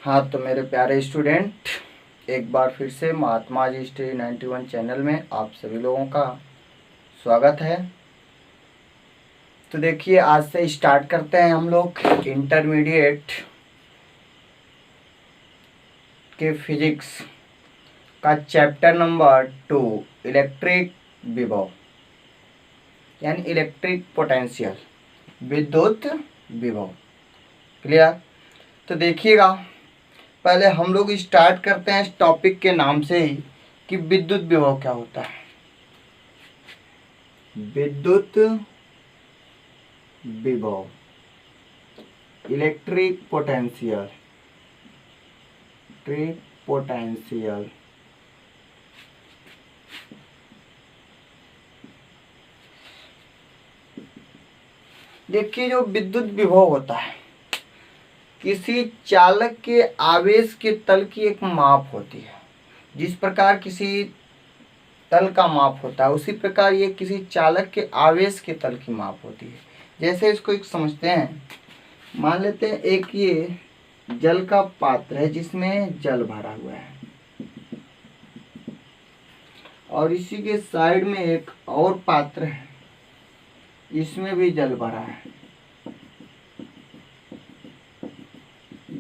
हाँ, तो मेरे प्यारे स्टूडेंट, एक बार फिर से महात्मा जी स्टडी 91 चैनल में आप सभी लोगों का स्वागत है। तो देखिए, आज से स्टार्ट करते हैं हम लोग इंटरमीडिएट के फिजिक्स का चैप्टर नंबर 2 इलेक्ट्रिक विभव यानी इलेक्ट्रिक पोटेंशियल, विद्युत विभव। क्लियर? तो देखिएगा, पहले हम लोग स्टार्ट करते हैं इस टॉपिक के नाम से ही कि विद्युत विभव क्या होता है। विद्युत विभव, इलेक्ट्रिक पोटेंशियल, देखिए, जो विद्युत विभव होता है किसी चालक के आवेश के तल की एक माप होती है। जिस प्रकार किसी तल का माप होता है उसी प्रकार ये किसी चालक के आवेश के तल की माप होती है। जैसे इसको एक समझते हैं, मान लेते हैं एक ये जल का पात्र है जिसमें जल भरा हुआ है और इसी के साइड में एक और पात्र है, इसमें भी जल भरा है।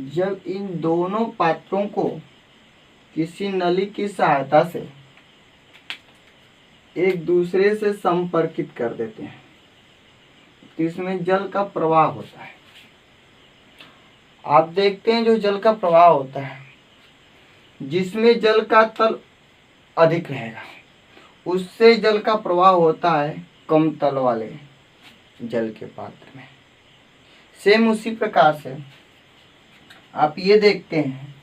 जब इन दोनों पात्रों को किसी नली की सहायता से एक दूसरे से संपर्कित कर देते हैं तो इसमें जल का प्रवाह होता है। आप देखते हैं जो जल का प्रवाह होता है जिसमें जल का तल अधिक रहेगा उससे जल का प्रवाह होता है कम तल वाले जल के पात्र में। सेम उसी प्रकार से आप ये देखते हैं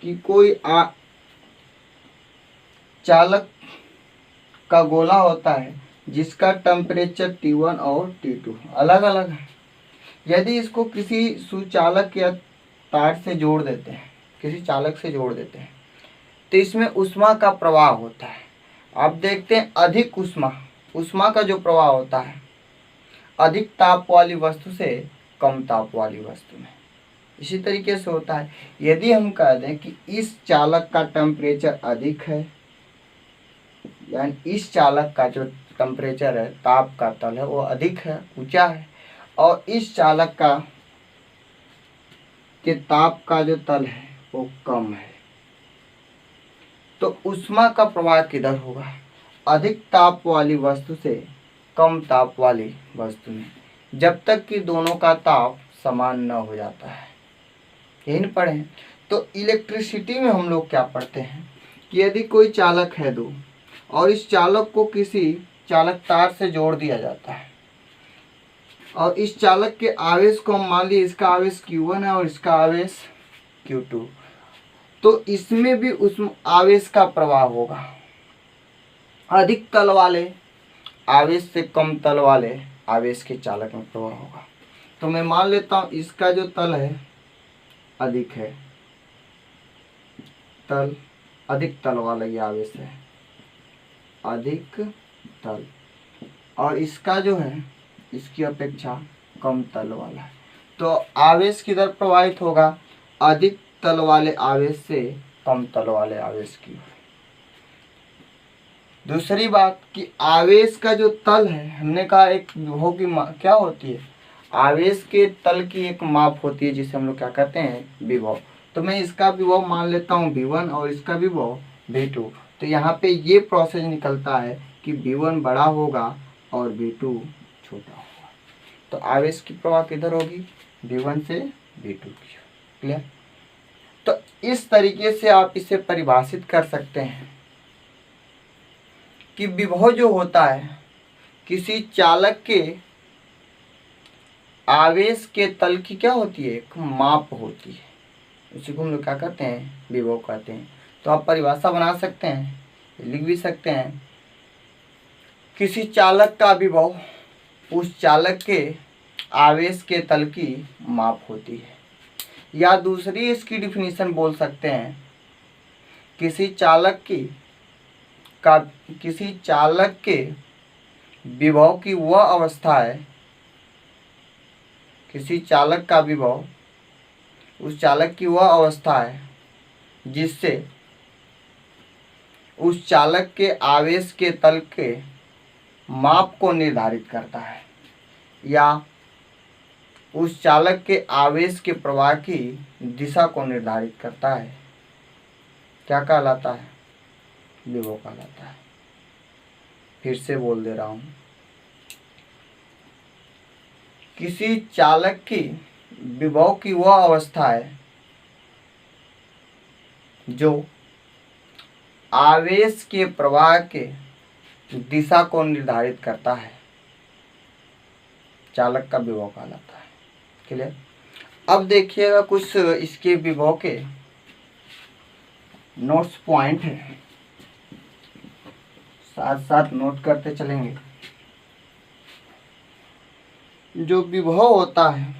कि कोई चालक का गोला होता है जिसका टेम्परेचर T1 और T2 अलग अलग है। यदि इसको किसी सुचालक या तार से जोड़ देते हैं, किसी चालक से जोड़ देते हैं तो इसमें ऊष्मा का प्रवाह होता है। आप देखते हैं अधिक ऊष्मा का जो प्रवाह होता है अधिक ताप वाली वस्तु से कम ताप वाली वस्तु में। इसी तरीके से होता है, यदि हम कह दें कि इस चालक का टेम्परेचर अधिक है, यानी इस चालक का जो टेम्परेचर है, ताप का तल है, वो अधिक है, ऊंचा है, और इस चालक का के ताप का जो तल है वो कम है, तो ऊष्मा का प्रवाह किधर होगा? अधिक ताप वाली वस्तु से कम ताप वाली वस्तु में, जब तक कि दोनों का ताप समान न हो जाता है। यही पढ़े। तो इलेक्ट्रिसिटी में हम लोग क्या पढ़ते हैं कि यदि कोई चालक है दो और इस चालक को किसी चालक तार से जोड़ दिया जाता है और इस चालक के आवेश को हम मान लीजिए इसका आवेश Q1 है और इसका आवेश Q2, तो इसमें भी उस आवेश का प्रवाह होगा। अधिक तल वाले आवेश से कम तल वाले आवेश के चालक में प्रवाह होगा। तो मैं मान लेता हूँ इसका जो तल है अधिक है, तल अधिक तल वाला ये आवेश है, अधिक तल, और इसका जो है इसकी अपेक्षा कम तल वाला है, तो आवेश किधर प्रवाहित होगा? अधिक तल वाले आवेश से कम तल वाले आवेश की। दूसरी बात कि आवेश का जो तल है, हमने कहा एक विभव की क्या होती है? आवेश के तल की एक माप होती है जिसे हम लोग क्या कहते हैं? विभव। तो मैं इसका विभव मान लेता हूँ V1 और इसका विभव V2। तो यहाँ पे ये प्रोसेस निकलता है कि V1 बड़ा होगा और V2 छोटा होगा। तो आवेश की प्रवाह किधर होगी? V1 से V2 की। क्लियर? तो इस तरीके से आप इसे परिभाषित कर सकते हैं कि विभव जो होता है किसी चालक के आवेश के तल की क्या होती है? एक माप होती है। उसी को हम लोग क्या कहते हैं? विभव कहते हैं। तो आप परिभाषा बना सकते हैं, लिख भी सकते हैं, किसी चालक का विभव उस चालक के आवेश के तल की माप होती है। या दूसरी इसकी डिफिनीशन बोल सकते हैं, किसी चालक के विभव की वह अवस्था है, किसी चालक का विभव उस चालक की वह अवस्था है जिससे उस चालक के आवेश के तल के माप को निर्धारित करता है या उस चालक के आवेश के प्रवाह की दिशा को निर्धारित करता है। क्या कहलाता है? विभव कहलाता है। फिर से बोल दे रहा हूं, किसी चालक की विभव की वह अवस्था है जो आवेश के प्रवाह के दिशा को निर्धारित करता है, चालक का विभव कहलाता है। क्लियर? अब देखिएगा कुछ इसके विभव के नोट्स पॉइंट है, साथ साथ नोट करते चलेंगे। जो विभव होता है,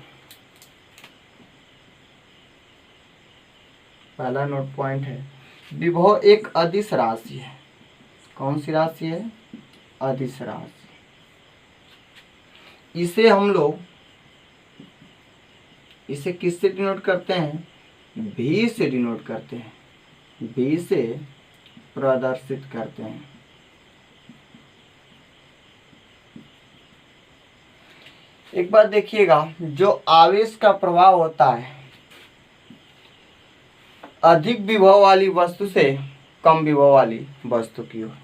पहला नोट पॉइंट है, विभव एक अदिश राशि है। कौन सी राशि है? अदिश राशि। इसे हम लोग इसे किससे डिनोट करते हैं? V से डिनोट करते हैं, V से प्रदर्शित करते हैं। एक बात देखिएगा, जो आवेश का प्रवाह होता है अधिक विभव वाली वस्तु से कम विभव वाली वस्तु की ओर,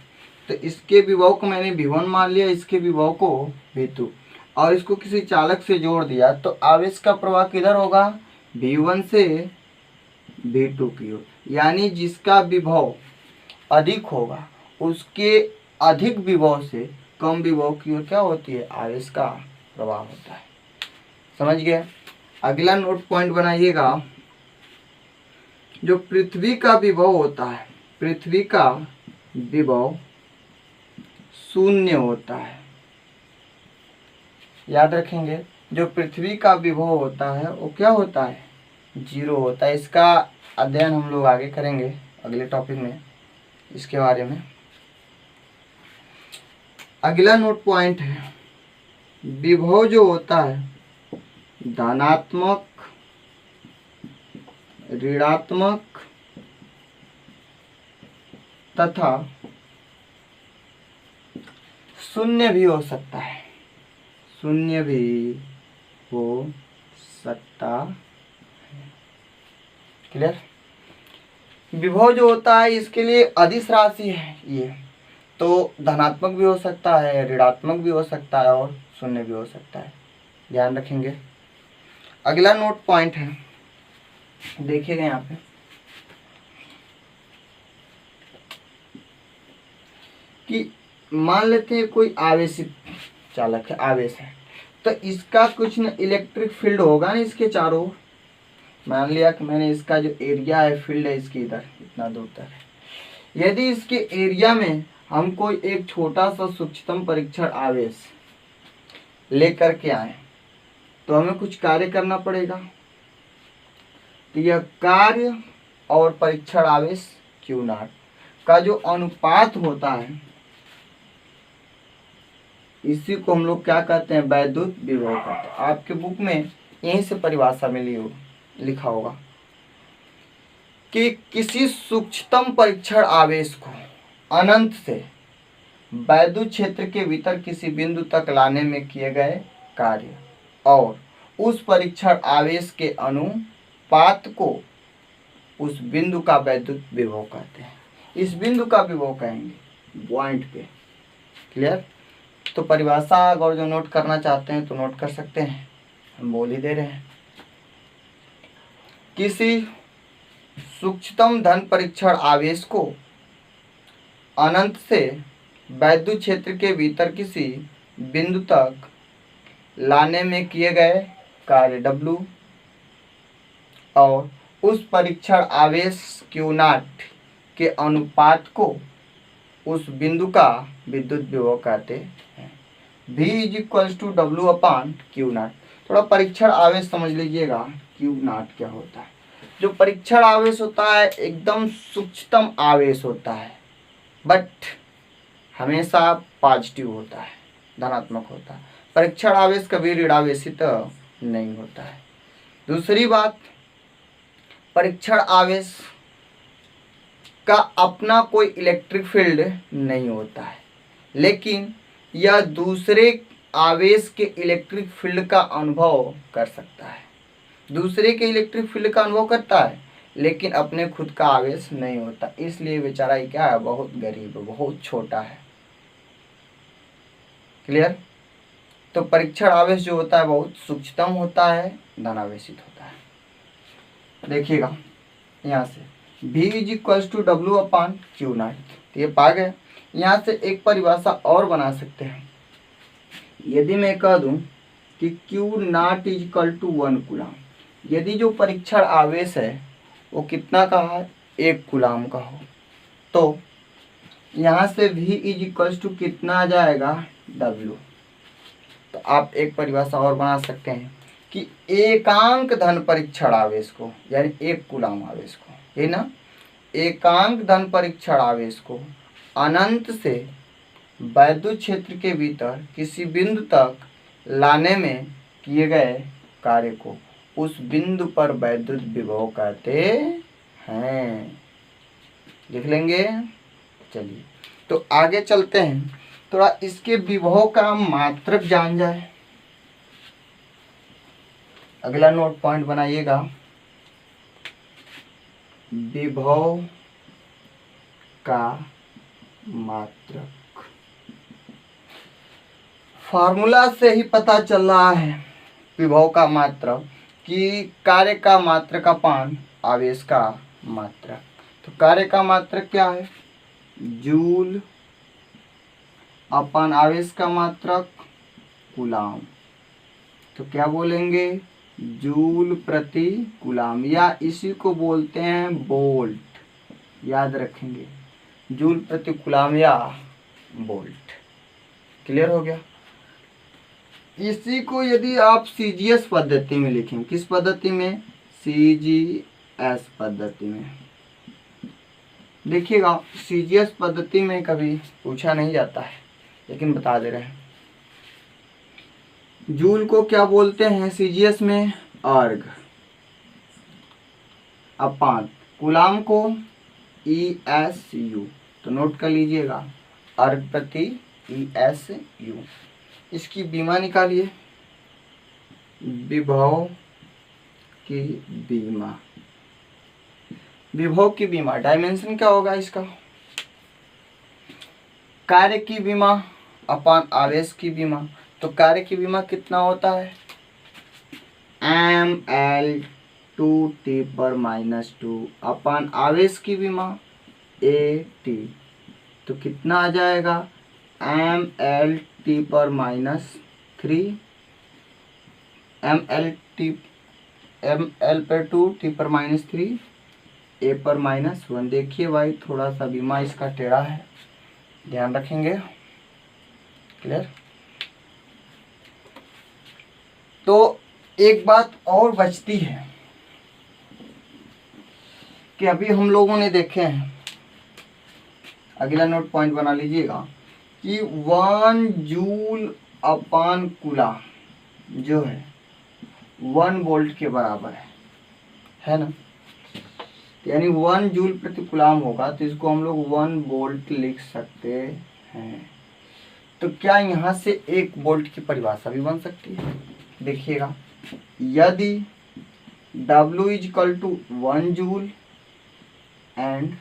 तो इसके विभव को मैंने V1 मान लिया, इसके विभव को V2, और इसको किसी चालक से जोड़ दिया, तो आवेश का प्रवाह किधर होगा? V1 से V2 की ओर। यानी जिसका विभव अधिक होगा उसके अधिक विभव से कम विभव की ओर क्या होती है? आवेश का प्रवाह होता है। समझ गए? अगला नोट पॉइंट बनाइएगा, जो पृथ्वी का विभव होता है, पृथ्वी का विभव शून्य होता है। याद रखेंगे, जो पृथ्वी का विभव होता है वो क्या होता है? 0 होता है। इसका अध्ययन हम लोग आगे करेंगे अगले टॉपिक में इसके बारे में। अगला नोट पॉइंट है, विभव जो होता है धनात्मक, ऋणात्मक तथा शून्य भी हो सकता है, शून्य भी हो सकता है। क्लियर? विभव जो होता है इसके लिए अदिश राशि है ये, तो धनात्मक भी हो सकता है, ऋणात्मक भी हो सकता है और शून्य भी हो सकता है। ध्यान रखेंगे। अगला नोट पॉइंट है, देखिएगा यहाँ पे, कि मान लेते हैं कोई आवेशित चालक है, आवेश है, तो इसका कुछ न इलेक्ट्रिक फील्ड होगा ना इसके चारों ओर। मान लिया कि मैंने इसका जो एरिया है, फील्ड है इसकी इधर इतना दूर तक है। यदि इसके एरिया में हम कोई एक छोटा सा सूक्ष्मतम परीक्षण आवेश लेकर के आए तो हमें कुछ कार्य करना पड़ेगा। तो यह कार्य और परीक्षण आवेश Q0 का जो अनुपात होता है, इसी को हम लोग क्या कहते हैं? वैद्युत विभव कहते हैं। आपके बुक में यहीं से परिभाषा मिली हो, लिखा होगा कि किसी सूक्ष्मतम परीक्षण आवेश को अनंत से वैद्युत क्षेत्र के भीतर किसी बिंदु तक लाने में किए गए कार्य और उस परीक्षण आवेश के अनुपात को उस बिंदु का वैद्युत विभव कहते हैं। इस बिंदु का विभव कहेंगे पॉइंट पे। क्लियर? तो परिभाषा अगर जो नोट करना चाहते हैं तो नोट कर सकते हैं, हम बोल ही दे रहे हैं। किसी सूक्ष्मतम धन परीक्षण आवेश को अनंत से वैद्युत क्षेत्र के भीतर किसी बिंदु तक लाने में किए गए कार्य W और उस परीक्षण आवेश Q0 के अनुपात को उस बिंदु का विद्युत विभव कहते हैं। V = W/Q0। थोड़ा परीक्षण आवेश समझ लीजिएगा, Q0 क्या होता है। जो परीक्षण आवेश होता है एकदम सूक्ष्मतम आवेश होता है, बट हमेशा पॉजिटिव होता है, धनात्मक होता है। परीक्षण आवेश कभी ऋणावेशित नहीं होता है। दूसरी बात, परीक्षण आवेश का अपना कोई इलेक्ट्रिक फील्ड नहीं होता है, लेकिन यह दूसरे आवेश के इलेक्ट्रिक फील्ड का अनुभव कर सकता है। दूसरे के इलेक्ट्रिक फील्ड का अनुभव करता है, लेकिन अपने खुद का आवेश नहीं होता। इसलिए बेचारा ये क्या है, बहुत गरीब है, बहुत छोटा है। क्लियर? तो परीक्षण आवेश जो होता है बहुत सूक्ष्मतम होता है, धनावेशित होता है। देखिएगा यहाँ से V is equals to W upon Q not, तो ये पा गए। यहाँ से एक परिभाषा और बना सकते हैं। यदि मैं कह दूं कि Q not is equal to 1 coulomb, यदि जो परीक्षण आवेश है वो कितना का है, 1 कूलाम का हो, तो यहाँ से V इज इक्वल्स टू कितना आ जाएगा, W। तो आप एक परिभाषा और बना सकते हैं कि एकांक धन परीक्षण आवेश को, यानी 1 कूलाम आवेश को, है ना, एकांक धन परीक्षण आवेश को अनंत से वैद्युत क्षेत्र के भीतर किसी बिंदु तक लाने में किए गए कार्य को उस बिंदु पर वैद्युत विभव कहते हैं। लिख लेंगे। चलिए तो आगे चलते हैं, थोड़ा इसके विभव का मात्रक जान जाए। अगला नोट पॉइंट बनाइएगा, विभव का मात्रक। फार्मूला से ही पता चल रहा है विभव का मात्रक कि कार्य का मात्रक अपान आवेश का मात्रक। तो कार्य का मात्रक क्या है, जूल अपान आवेश का मात्रक कूलाम। तो क्या बोलेंगे, जूल प्रति कूलाम, या इसी को बोलते हैं वोल्ट। याद रखेंगे, जूल प्रति कूलाम या वोल्ट। क्लियर हो गया। इसी को यदि आप सीजीएस पद्धति में लिखें, किस पद्धति में, सीजीएस पद्धति में, देखिएगा सीजीएस पद्धति में कभी पूछा नहीं जाता है, लेकिन बता दे रहे हैं। जूल को क्या बोलते हैं सीजीएस में, अर्ग, अपान कूलाम को ESU। तो नोट कर लीजिएगा, अर्ग प्रति ESU। इसकी बीमा निकालिए, विभव की बीमा। विभव की बीमा डायमेंशन क्या होगा इसका, कार्य की बीमा अपान आवेश की बीमा। तो कार्य की बीमा कितना होता है, mL/2T/-2 अपान आवेश की बीमा AT। तो कितना आ जाएगा, mL/T/-3 mL/2T/-3 A/-1। देखिए भाई थोड़ा सा बीमा इसका टेढ़ा है, ध्यान रखेंगे। क्लियर। तो एक बात और बचती है कि अभी हम लोगों ने देखे हैं, अगला नोट पॉइंट बना लीजिएगा कि 1 जूल अपान कूलाम जो है 1 वोल्ट के बराबर है ना। यानी 1 जूल प्रति कूलाम होगा, तो इसको हम लोग 1 वोल्ट लिख सकते हैं। तो क्या यहाँ से 1 वोल्ट की परिभाषा भी बन सकती है। देखिएगा, यदि W is equal to 1 joule and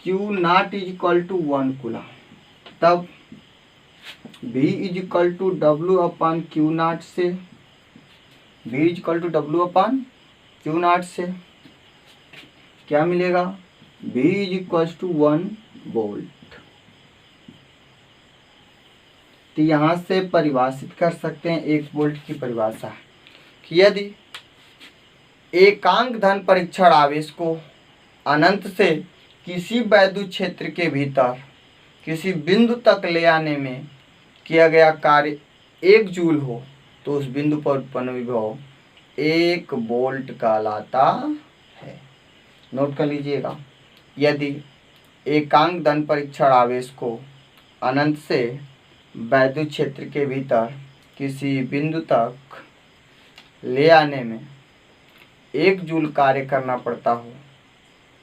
Q not is equal to 1 coulomb, तब V is equal to W upon Q not से, V is equal to W upon Q not से क्या मिलेगा, V is equal to 1 volt. तो यहाँ से परिभाषित कर सकते हैं 1 वोल्ट की परिभाषा कि यदि एकांक धन परीक्षण आवेश को अनंत से किसी वैद्युत क्षेत्र के भीतर किसी बिंदु तक ले आने में किया गया कार्य 1 जूल हो, तो उस बिंदु पर उत्पन्न विभव 1 वोल्ट कहलाता है। नोट कर लीजिएगा, यदि एकांक धन परीक्षण आवेश को अनंत से वैद्युत क्षेत्र के भीतर किसी बिंदु तक ले आने में 1 जूल कार्य करना पड़ता हो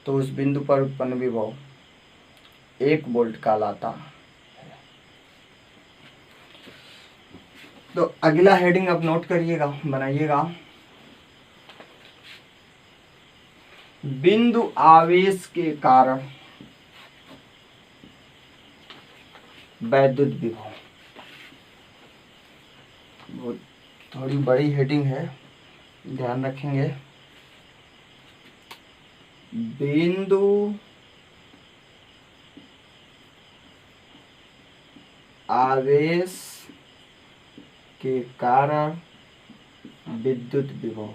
तो उस बिंदु पर उत्पन्न विभव 1 वोल्ट कहलाता है। तो अगला हेडिंग अब नोट करिएगा, बनाइएगा। बिंदु आवेश के कारण वैद्युत विभव। वो थोड़ी बड़ी हेडिंग है, ध्यान रखेंगे। बिंदु आवेश के कारण विद्युत विभव।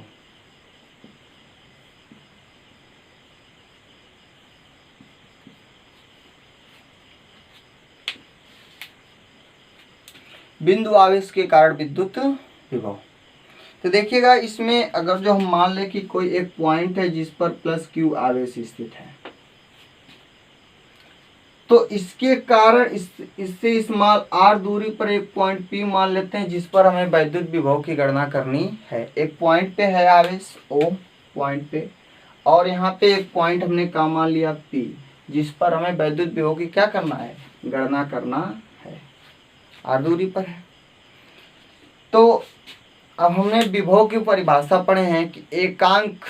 बिंदु आवेश के कारण विद्युत विभव। तो देखिएगा, इसमें अगर जो हम मान लें कि कोई एक पॉइंट है जिस पर प्लस Q आवेश स्थित है, तो इसके कारण इससे स्मॉल r दूरी पर एक पॉइंट P मान लेते हैं जिस पर हमें वैद्युत विभव की गणना करनी है। एक पॉइंट पे है आवेश O पॉइंट पे, और यहाँ पे एक पॉइंट हमने क्या मान लिया P, जिस पर हमें वैद्युत विभव की क्या करना है, गणना करना है, r दूरी पर है। तो अब हमने विभव की परिभाषा पढ़े हैं कि एकांक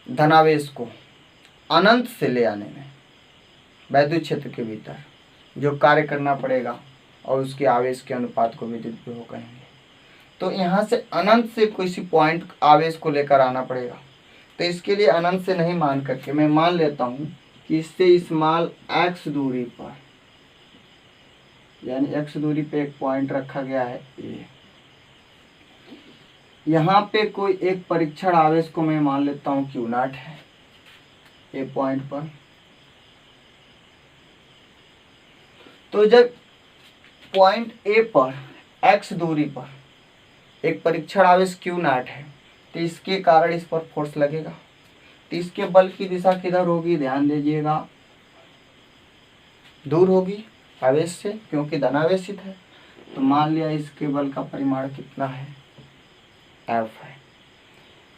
धनावेश को अनंत से ले आने में वैद्युत क्षेत्र के भीतर जो कार्य करना पड़ेगा और उसके आवेश के अनुपात को विद्युत विभव कहेंगे। तो यहाँ से अनंत से किसी पॉइंट आवेश को लेकर आना पड़ेगा। तो इसके लिए अनंत से नहीं मान करके मैं मान लेता हूँ कि इससे स्मॉल x दूरी पर, यानी x दूरी पे एक पॉइंट रखा गया है A। यहाँ पे कोई एक परीक्षण आवेश को मैं मान लेता हूँ Q0 है A पॉइंट पर। तो जब पॉइंट A पर x दूरी पर एक परीक्षण आवेश Q0 है तो इसके कारण इस पर फोर्स लगेगा। तो इसके बल की दिशा किधर होगी, ध्यान दीजिएगा, दूर होगी आवेश से, क्योंकि धनावेशित है। तो मान लिया इसके बल का परिमाण कितना है, F है।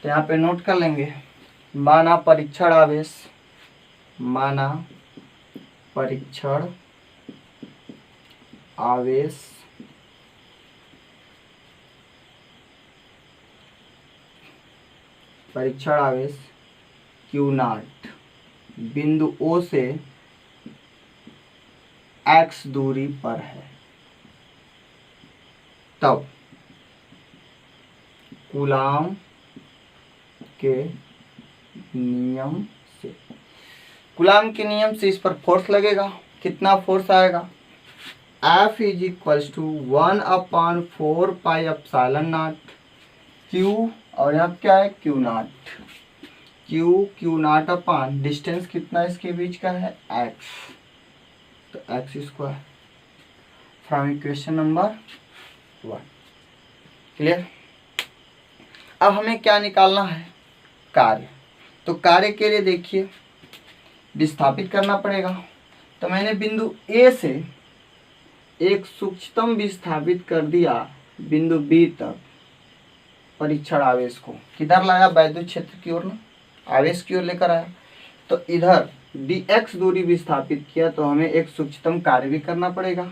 तो यहाँ पे नोट कर लेंगे, माना परीक्षण आवेश, माना परीक्षण आवेश Q0 बिंदु O से x दूरी पर है। तब कूलाम के नियम से इस पर फोर्स लगेगा। कितना फोर्स आएगा, F is equals to 1/4 pi epsilon not Q, और यहाँ क्या है Q0, Q0 अपान डिस्टेंस कितना इसके बीच का है x, तो x square from equation number 1। Clear. अब हमें क्या निकालना है, कार्य। तो कार्य के लिए देखिए विस्थापित करना पड़ेगा। तो मैंने बिंदु A से एक सूक्ष्मतम विस्थापित कर दिया बिंदु B तक परीक्षण आवेश को, किधर लाया, वैद्युत क्षेत्र की ओर ना, आवेश की ओर लेकर आया। तो इधर dx दूरी विस्थापित किया तो हमें एक सूक्ष्मतम कार्य भी करना पड़ेगा।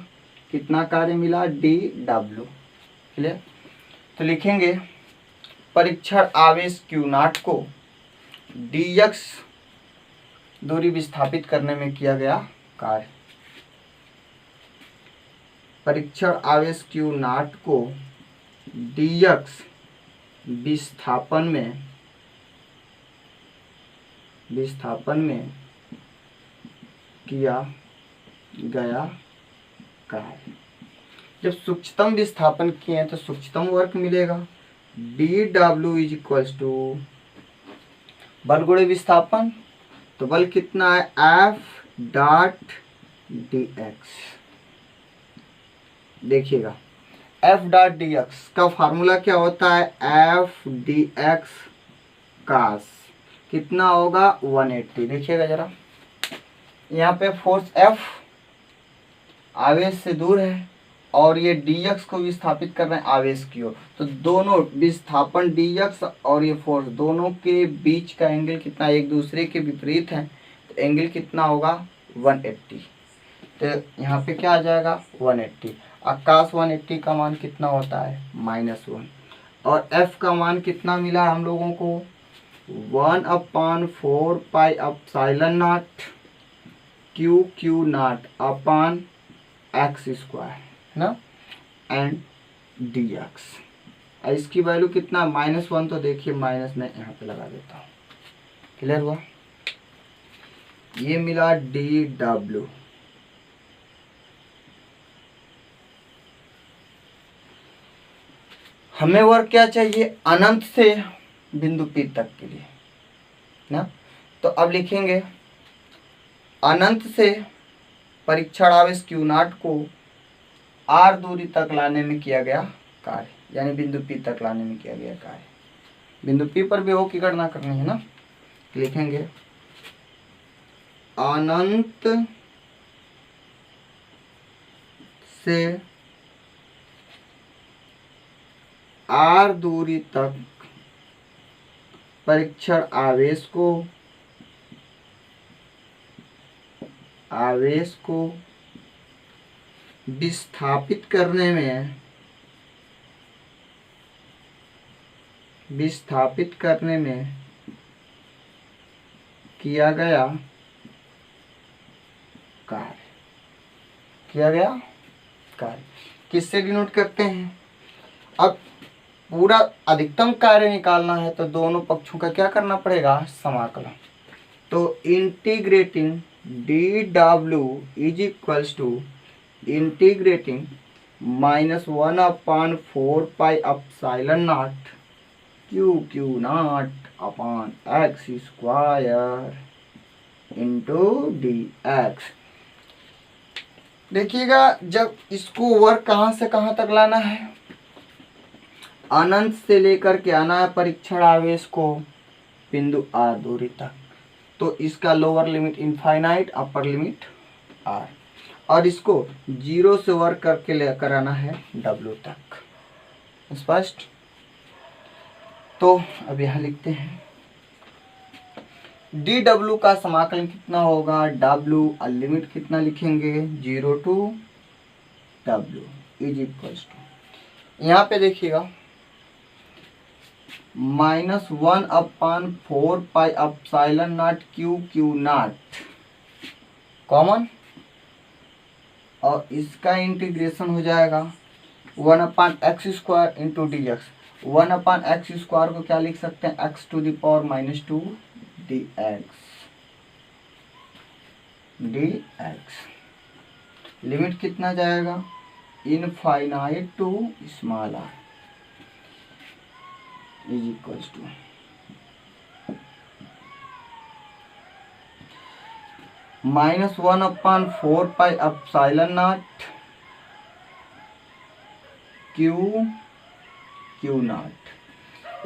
कितना कार्य मिला, dw। क्लियर। तो लिखेंगे परीक्षण आवेश Q0 को dx दूरी विस्थापित करने में किया गया कार्य। परीक्षण आवेश Q0 को dx विस्थापन में किया गया कार्य। जब सूक्ष्मतम विस्थापन किए तो सूक्ष्मतम वर्क मिलेगा, dw इज इक्वल्स टू बल गुणे विस्थापन। तो बल कितना है, F डॉट dx। देखिएगा F डॉट dx का फार्मूला क्या होता है, F dx cos कितना होगा 180। देखिएगा जरा, यहाँ पे फोर्स F आवेश से दूर है और ये dx को विस्थापित कर रहे हैं आवेश की ओर, तो दोनों विस्थापन dx और ये फोर्स दोनों के बीच का एंगल कितना, एक दूसरे के विपरीत है, तो एंगल कितना होगा 180। तो यहाँ पे क्या आ जाएगा 180। आकाश 180 का मान कितना होता है -1, और f का मान कितना मिला हम लोगों को 1/4 pi epsilon not q not upon x square ना एंड dx। इसकी वैल्यू कितना -1, तो देखिए माइनस मैं यहाँ पे लगा देता हूँ। क्लियर हुआ? ये मिला dw। हमें वर्क क्या चाहिए अनंत से बिंदु P तक के लिए ना, तो अब लिखेंगे अनंत से परीक्षण आवेश q नॉट को r दूरी तक लाने में किया गया कार्य, यानी बिंदु P तक लाने में किया गया कार्य। बिंदु P पर विभव की गणना करनी है ना, लिखेंगे अनंत से r दूरी तक परीक्षण आवेश को विस्थापित करने में किया गया कार्य किससे डिनोट करते हैं? अब पूरा अधिकतम कार्य निकालना है तो दोनों पक्षों का क्या करना पड़ेगा समाकलन। तो integrating dw is equals to integrating -1/4 pi epsilon not q not upon x square into dx। देखिएगा जब इसको वर्क कहाँ से कहाँ तक लाना है, अनंत से लेकर के आना है परीक्षण आवेश को बिंदु r दूरी तक, तो इसका lower limit infinite, upper limit r, और इसको 0 से वर्क करके लेकर आना है w तक। स्पष्ट? तो अब यहाँ लिखते हैं dw का समाकलन कितना होगा, w लिमिट कितना लिखेंगे 0 to w is equals to, यहाँ पे देखिएगा -1/4 pi epsilon not q not common, और इसका इंटीग्रेशन हो जाएगा 1/x square into dx। 1/x square को क्या लिख सकते हैं x to the power -2 dx। Limit कितना जाएगा infinite to small r is equals to -1/4 pi epsilon not q not.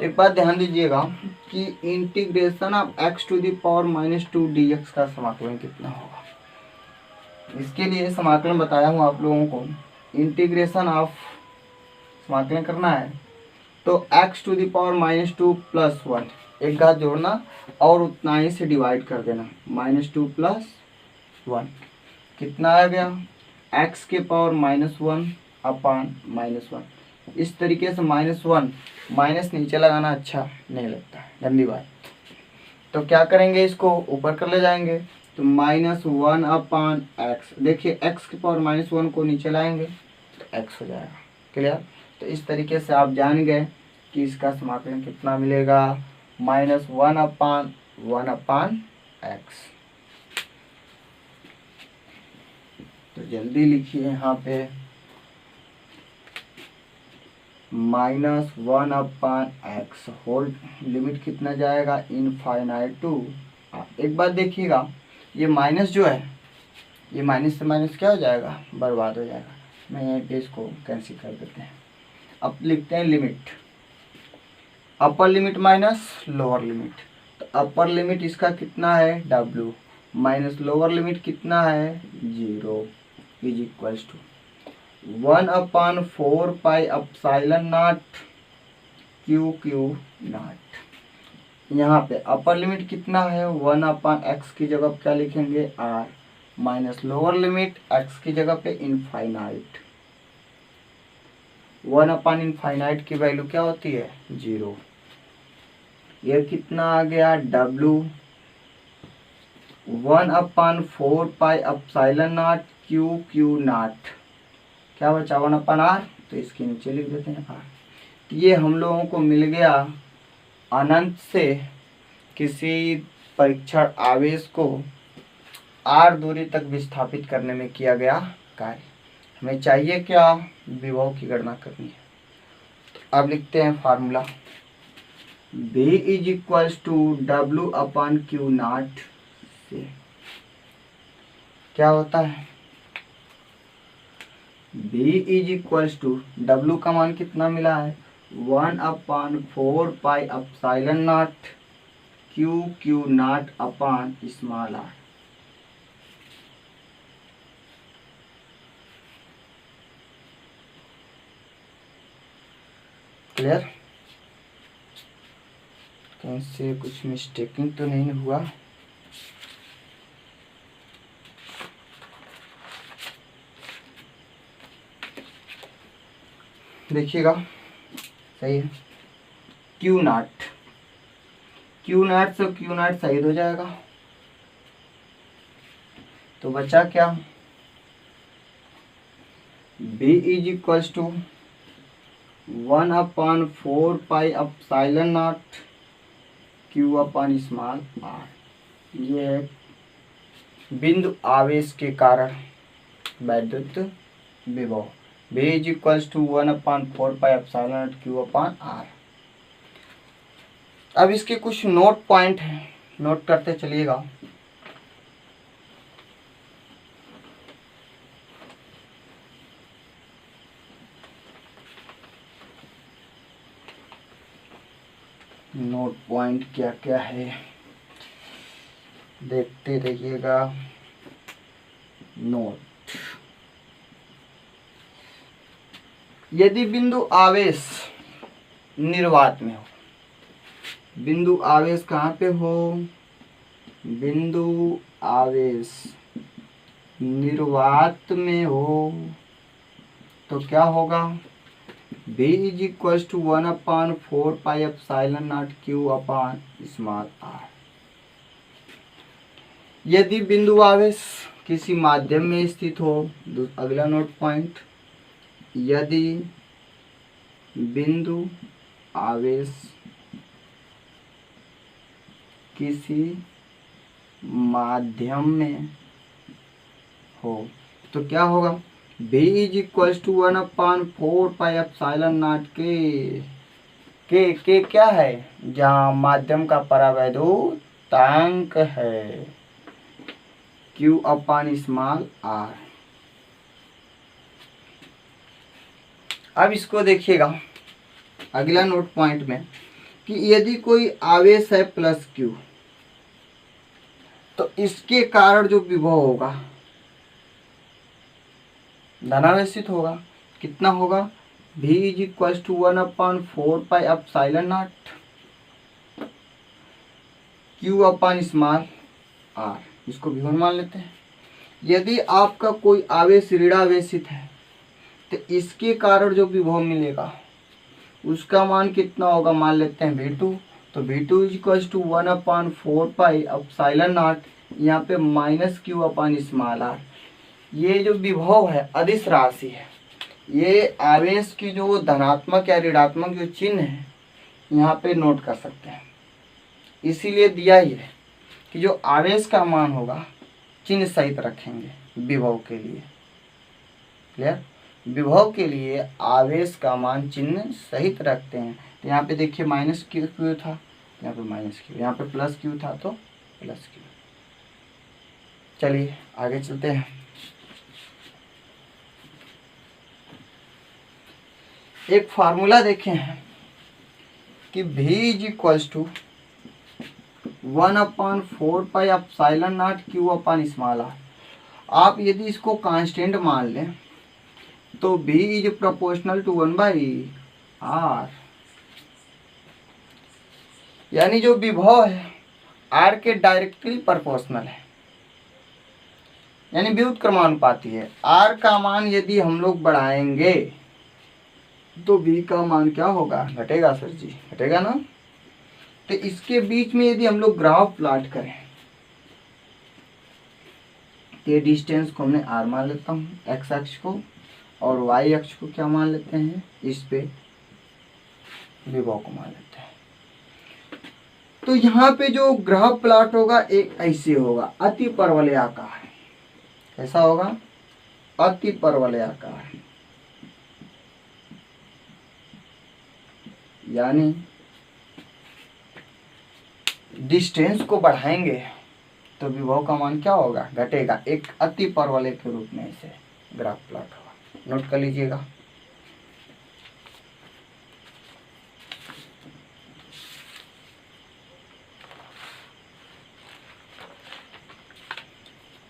एक बात ध्यान दीजिएगा कि integration of x to the power -2 dx का समाकलन कितना होगा। इसके लिए समाकलन बताया हूँ आप लोगों को, इंटीग्रेशन ऑफ समाकलन करना है तो x टू द पावर -2 + 1 एक घात जोड़ना और उतना ही से डिवाइड कर देना, -2 + 1 कितना आ गया x के पावर -1/-1। इस तरीके से -1 माइनस नीचे लगाना अच्छा नहीं लगता है, गंदी बात। तो क्या करेंगे, इसको ऊपर कर ले जाएंगे तो -1/x, देखिए x के पावर -1 को नीचे लाएंगे तो x हो जाएगा। क्लियर? तो इस तरीके से आप जान गए कि इसका समाकलन कितना मिलेगा -1/1/x। तो जल्दी लिखिए यहाँ पे -1/x होल लिमिट कितना जाएगा इनफाइनाइट टू। एक बात देखिएगा, ये माइनस जो है ये माइनस से माइनस क्या हो जाएगा, बर्बाद हो जाएगा। मैं यहीं पे इसको कैंसिल कर देते हैं। अब लिखते हैं limit, upper limit minus lower limit. तो अपर लिमिट इसका कितना है w माइनस लोअर लिमिट कितना है 0 is equals to 1/4 pi epsilon not Q not. यहाँ पे अपर लिमिट कितना है 1/x की जगह क्या लिखेंगे r, minus lower limit x की जगह पे इनफाइनाइट। 1/इनफाइनाइट की वैल्यू क्या होती है 0। ये कितना आ गया w 1/4 pi epsilon not Q not, क्या बचा 1/r, तो इसके नीचे लिख देते हैं r। ये हम लोगों को मिल गया अनंत से किसी परीक्षण आवेश को r दूरी तक विस्थापित करने में किया गया कार्य। हमें चाहिए क्या, विभव की गणना करनी है। तो अब लिखते हैं फार्मूला, B = W/Q0 से क्या होता है, B = W का मान कितना मिला है 1/4 pi epsilon not Q0 upon small r। Clear, कहीं से कुछ मिस्टेकिंग तो नहीं हुआ। देखिएगा सही है, Q0 से Q0 शहीद हो जाएगा, तो बचा क्या B = 1/4 pi epsilon naught Q small r। ये है बिंदु आवेश के कारण वैद्युत विभव, B = 1/4 pi epsilon not Q/r। अब इसके कुछ नोट पॉइंट हैं, नोट करते चलिएगा। नोट पॉइंट क्या क्या है देखते रहिएगा। नोट, यदि बिंदु आवेश निर्वात में हो, बिंदु आवेश कहाँ पे हो, बिंदु आवेश निर्वात में हो, तो क्या होगा B = 1/4 pi epsilon naught Q small r। यदि बिंदु आवेश किसी माध्यम में स्थित हो, अगला नोट पॉइंट, यदि बिंदु आवेश किसी माध्यम में हो तो क्या होगा B = 1/4 पाई एप्सिलॉन नॉट के क्या है, जहाँ माध्यम का परावैद्युतांक है Q/स्मॉल r। अब इसको देखिएगा अगला नोट पॉइंट में कि यदि कोई आवेश है +Q, तो इसके कारण जो विभव होगा धनावेशित होगा। कितना होगा V = 1/4 pi epsilon naught Q small r। इसको विभव मान लेते हैं। यदि आपका कोई आवेश ऋणावेशित है तो इसके कारण जो विभव मिलेगा उसका मान कितना होगा, मान लेते हैं V2। तो V2 = 1/4 पाई एप्सिलॉन नॉट, यहाँ पे -Q/स्मॉल r। ये जो विभव है अदिश राशि है, ये आवेश की जो धनात्मक या ऋणात्मक जो चिन्ह है यहाँ पे नोट कर सकते हैं। इसीलिए दिया ही है कि जो आवेश का मान होगा चिन्ह सहित रखेंगे विभव के लिए। क्लियर, विभव के लिए आवेश का मान चिन्ह सहित रखते हैं। तो यहाँ पे देखिए -Q था, यहाँ पे -Q, यहाँ पे +Q था तो +Q। चलिए आगे चलते हैं। एक फार्मूला देखे हैं कि V = 1/4 pi epsilon naught Q small r। आप यदि इसको कांस्टेंट मान लें तो B is proportional to 1/r, यानी जो विभव है R के डायरेक्टली प्रोपोर्शनल है, यानी व्युत्क्रमानुपाती है। R का मान यदि हम लोग बढ़ाएंगे तो B का मान क्या होगा, घटेगा सर जी, घटेगा ना। तो इसके बीच में यदि हम लोग ग्राफ प्लॉट करें तो ये डिस्टेंस को हमने R मान लेता हूँ x अक्ष को, और y अक्ष को क्या मान लेते हैं, इस पे विभव को मान लेते हैं। तो यहाँ पे जो ग्राफ प्लॉट होगा एक ऐसे होगा, अति परवलयाकार। कैसा होगा, अति परवलयाकार, यानी डिस्टेंस को बढ़ाएंगे तो विभव का मान क्या होगा, घटेगा। एक अति परवलय के रूप में इसे ग्राफ प्लॉट होगा, नोट कर लीजिएगा।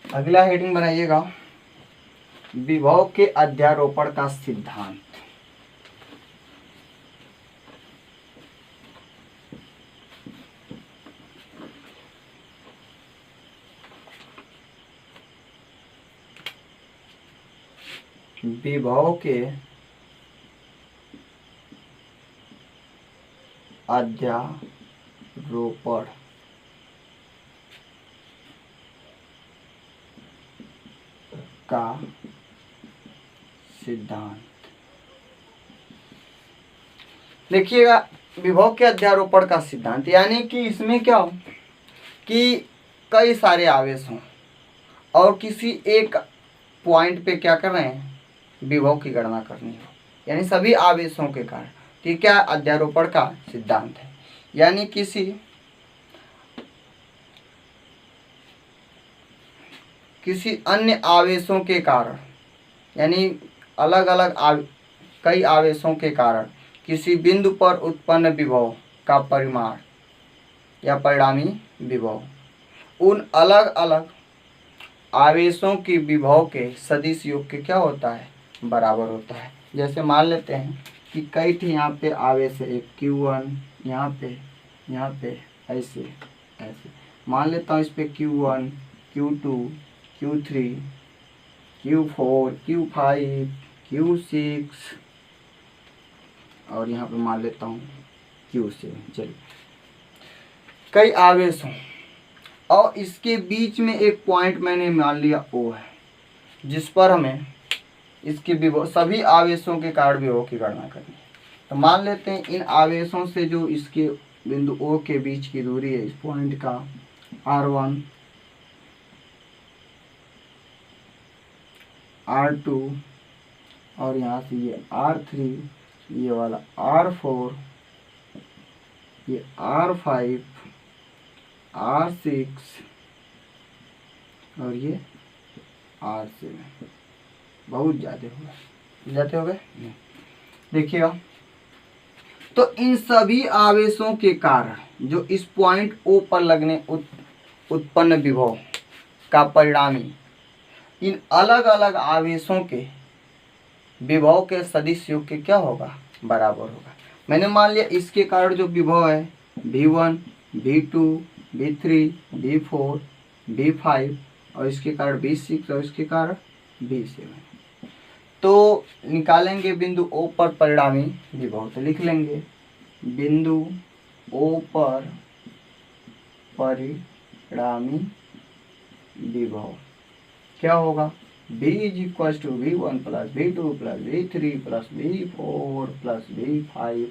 अगला हेडिंग बनाइएगा, विभव के अध्यारोपण का सिद्धांत। विभव के अध्यारोपण का सिद्धांत। देखिएगा, विभव के अध्यारोपण का सिद्धांत यानी कि इसमें क्या हो कि कई सारे आवेश हों और किसी एक पॉइंट पे क्या कर रहे हैं, विभव की गणना करनी हो, यानी सभी आवेशों के कारण। तो क्या अध्यारोपण का सिद्धांत है, यानी किसी अन्य आवेशों के कारण, यानी अलग अलग कई आवेशों के कारण किसी बिंदु पर उत्पन्न विभव का परिमाण या परिणामी विभव उन अलग अलग आवेशों की विभव के सदिश योग के क्या होता है, बराबर होता है। जैसे मान लेते हैं कि कई ठी यहाँ पे आवेश है, एक Q1 यहाँ पे ऐसे ऐसे मान लेता हूँ। इस पे Q1, Q2, Q3, Q4, Q5, Q6 और यहाँ पे मान लेता हूँ Q7। चलिए, कई आवेश हों और इसके बीच में एक पॉइंट मैंने मान लिया O है, जिस पर हमें इसके विभव सभी आवेशों के कारण विभव की गणना करनी है। तो मान लेते हैं इन आवेशों से जो इसके बिंदु O के बीच की दूरी है, इस पॉइंट का R1, R2 और यहाँ से ये R3, ये वाला R4, ये R5, R6 और ये R7। बहुत ज़्यादा हो गए। देखिएगा, तो इन सभी आवेशों के कारण जो इस पॉइंट O पर लगने उत्पन्न विभव का परिणामी इन अलग अलग आवेशों के विभव के सदिश योग के क्या होगा, बराबर होगा। मैंने मान लिया इसके कारण जो विभव है V1, V2, V3, V4, V5 और इसके कारण V6 और इसके कारण V7। तो निकालेंगे बिंदु O पर परिणामी विभव। तो लिख लेंगे बिंदु O पर परिणामी विभव क्या होगा, B is equal to V1 plus V2 plus V3 plus V4 plus V5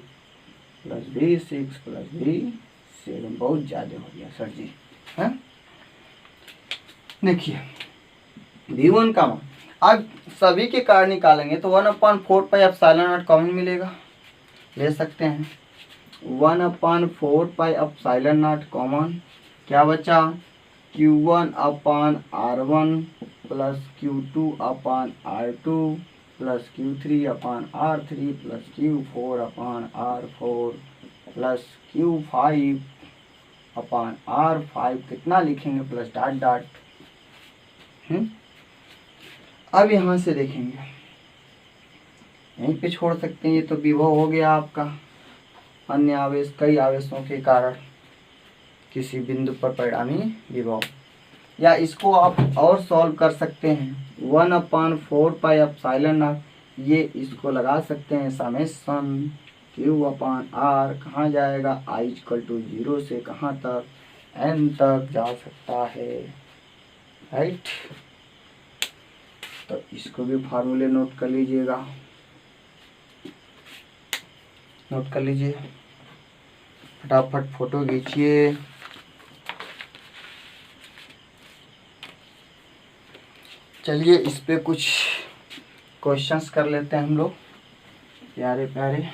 plus V6 plus V7। बहुत ज़्यादा हो गया सर जी, है। देखिए V1 का मान अब सभी के कारण निकालेंगे तो 1/4 एप्सिलॉन नॉट कॉमन मिलेगा, ले सकते हैं। 1/4 एप्सिलॉन नॉट कॉमन, क्या बचा Q1/R1 plus Q2/R2 plus Q3/R3 plus Q4/R4 plus Q5/R5। कितना लिखेंगे, प्लस डॉट डॉट। अब यहाँ से देखेंगे यहीं पे छोड़ सकते हैं। ये तो विभव हो गया आपका। अन्य आवेश, कई आवेशों के कारण किसी बिंदु पर परिणामी विभव। या इसको आप और सॉल्व कर सकते हैं 1/4πε0। ये इसको लगा सकते हैं समेशन Q/R कहाँ जाएगा, I = 0 से कहाँ तक, N तक जा सकता है, राइट। तो इसको भी फार्मूले नोट कर लीजिएगा, नोट कर लीजिए, फटाफट फोटो खींचिए। चलिए इस पे कुछ क्वेश्चंस कर लेते हैं हम लोग, प्यारे प्यारे।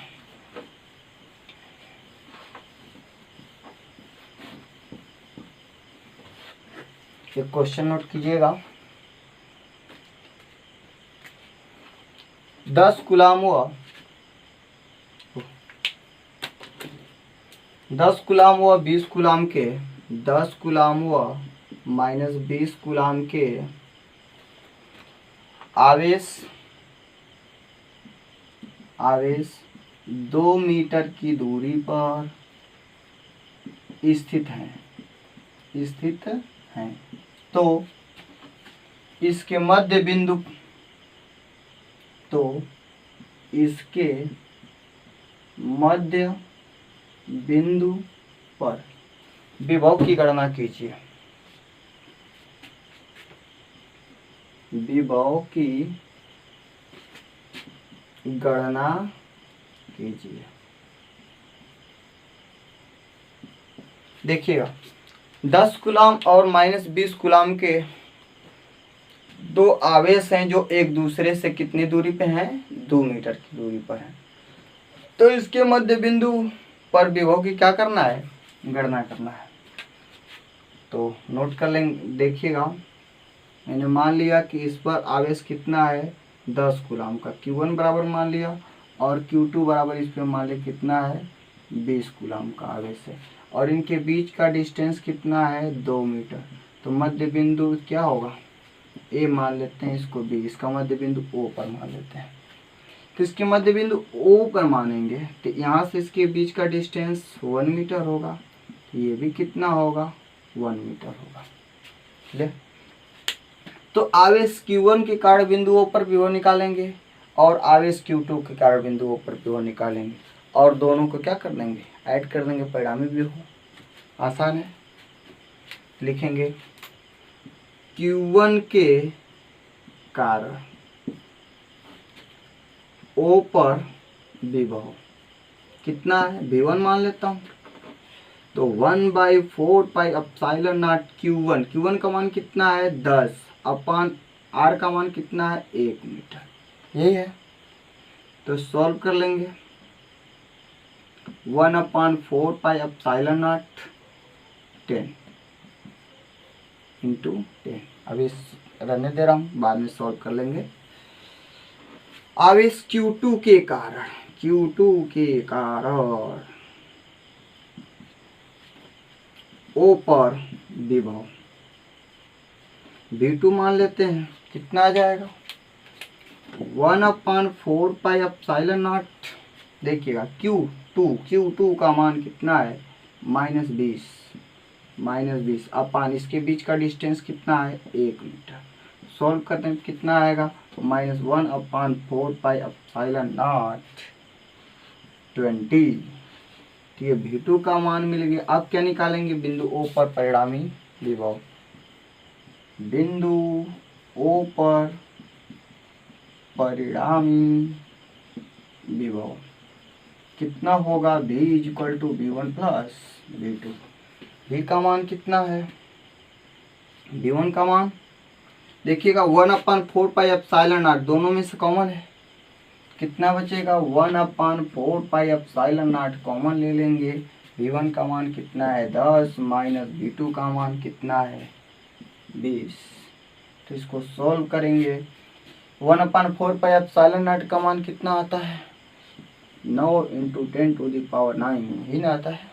एक क्वेश्चन नोट कीजिएगा। 10 कूलाम व 20 कूलाम के 10 कूलाम व -20 कूलाम के आवेश 2 मीटर की दूरी पर स्थित हैं। तो इसके मध्य बिंदु पर विभव की गणना कीजिए। विभव की गणना कीजिए। देखिएगा 10 कूलाम और -20 कूलाम के दो आवेश हैं जो एक दूसरे से कितनी दूरी पे हैं, 2 मीटर की दूरी पर हैं। तो इसके मध्य बिंदु पर विभव की क्या करना है, गणना करना है। तो नोट कर लेंगे। देखिएगा मैंने मान लिया कि इस पर आवेश कितना है, 10 कूलाम का, Q1 बराबर मान लिया, और Q2 बराबर इस पर मान लिया कितना है, 20 कूलाम का आवेश है, और इनके बीच का डिस्टेंस कितना है, 2 मीटर। तो मध्य बिंदु क्या होगा, A मान लेते हैं, इसको B, इसका मध्य बिंदु O पर मान लेते हैं। तो इसके मध्य बिंदु O पर मानेंगे तो यहाँ से इसके बीच का डिस्टेंस 1 मीटर होगा। तो ये भी कितना होगा, 1 मीटर होगा। ले तो आवेश Q1 के कारण बिंदुओं पर विभव निकालेंगे और आवेश Q2 के कारण बिंदुओं पर विभव निकालेंगे, और दोनों को क्या कर देंगे, ऐड कर देंगे, परिणामी विभव। आसान है। लिखेंगे Q1 के कारण O पर विभव कितना है, V1 मान लेता हूँ। तो 1/4πε0 Q1, Q1 का मान कितना है, 10 अपान R का मान कितना है, 1 मीटर, यही है। तो सॉल्व कर लेंगे 1/4πε0 10 × 10। अभी रहने दे रहा हूँ, बाद में सॉल्व कर लेंगे। आवेश Q2 के कारण O पर विभव V2 मान लेते हैं, कितना आ जाएगा, 1/4πε0। देखिएगा Q2 का मान कितना है, -20 अपान इसके बीच का डिस्टेंस कितना है, 1 मीटर। सॉल्व करते हैं कितना आएगा, -1/4πε0 20। तो ये V2 का मान मिल गया। अब क्या निकालेंगे, बिंदु O पर परिणामी विभव। बिंदु O पर परिणामी विभव कितना होगा, V = V1 + V2। V का मान कितना है, V1 का मान देखिएगा 1/4πε0, दोनों में से कॉमन है, कितना बचेगा, 1/4πε0 कॉमन ले लेंगे। V1 का मान कितना है, 10 माइनस V2 का मान कितना है, 20। तो इसको सॉल्व करेंगे। 1/4πε0 का मान कितना आता है, 9 × 10⁹ ही ना आता है,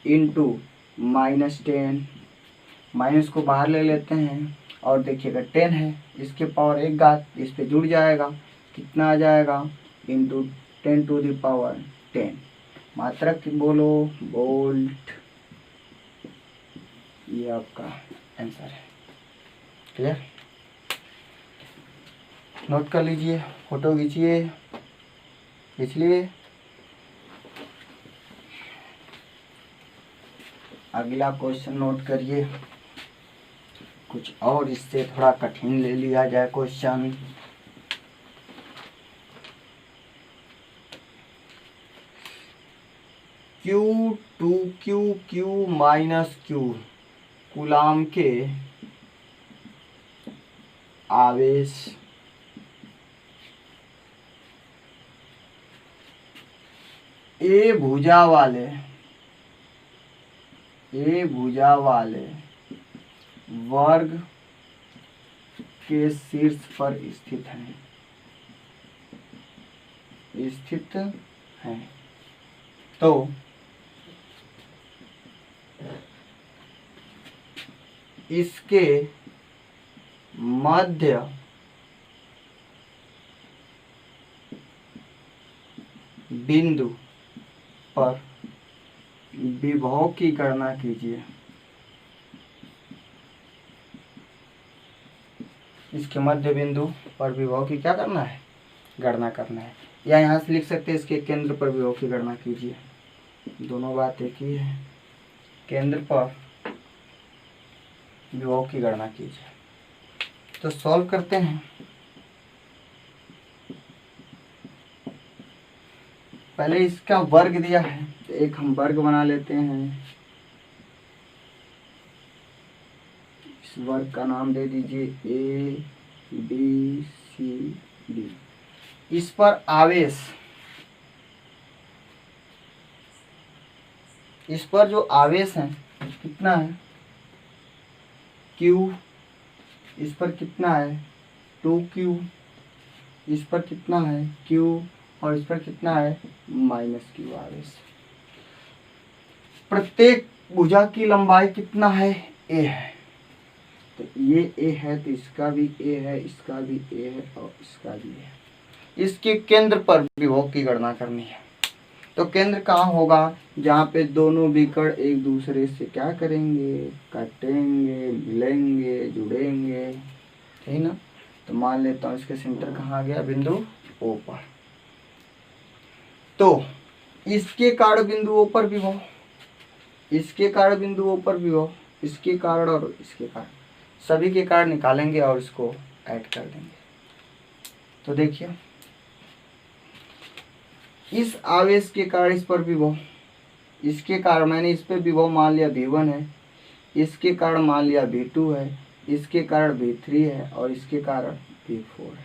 इंटू -10, माइनस को बाहर ले लेते हैं, और देखिएगा 10 है, इसके पावर 1 घात इस पे जुड़ जाएगा, कितना आ जाएगा, इंटू 10⁻10। मात्रक बोलो, वोल्ट। ये आपका आंसर है। क्लियर? नोट कर लीजिए, फोटो खींचिए, खींच लिए। अगला क्वेश्चन नोट करिए, कुछ और इससे थोड़ा कठिन ले लिया जाए question. Q minus Q coulomb के आवेश ए भुजा वाले वर्ग के शीर्ष पर स्थित हैं। तो इसके मध्य बिंदु पर विभव की गणना कीजिए। इसके मध्य बिंदु पर विभव की क्या करना है? गणना करना है। या यहाँ से लिख सकते हैं इसके केंद्र पर विभव की गणना कीजिए। दोनों बात एक ही है। केंद्र पर विभव की गणना कीजिए। तो सॉल्व करते हैं। पहले इसका वर्ग दिया है तो एक हम वर्ग बना लेते हैं। इस वर्ग का नाम दे दीजिए ABCD। इस पर आवेश, इस पर जो आवेश है कितना है? Q। इस पर कितना है? 2Q। इस पर कितना है? Q। और इस पर कितना है? -Q आवेश। प्रत्येक भुजा की लंबाई कितना है? A है। तो ये A है तो इसका भी A है, इसका भी A है और इसका भी A है। इसके केंद्र पर विभव की गणना करनी है। तो केंद्र कहाँ होगा? जहाँ पे दोनों विकर्ण एक दूसरे से क्या करेंगे? कटेंगे, मिलेंगे, जुड़ेंगे, ठीक ना? तो मान लेता हूँ इसके सेंटर कहाँ आ गया? बिंदु O पर। तो इसके कारण बिंदु O पर विभव, इसके कारण बिंदु O पर विभव, इसके कारण और इसके कारण, सभी के कारण निकालेंगे और इसको ऐड कर देंगे। तो देखिए, इस आवेश के कारण इस पर विभव, इसके कारण मैंने इस पे विभव मान लिया V1 है, इसके कारण मान लिया V2 है, इसके कारण V3 है और इसके कारण V4 है।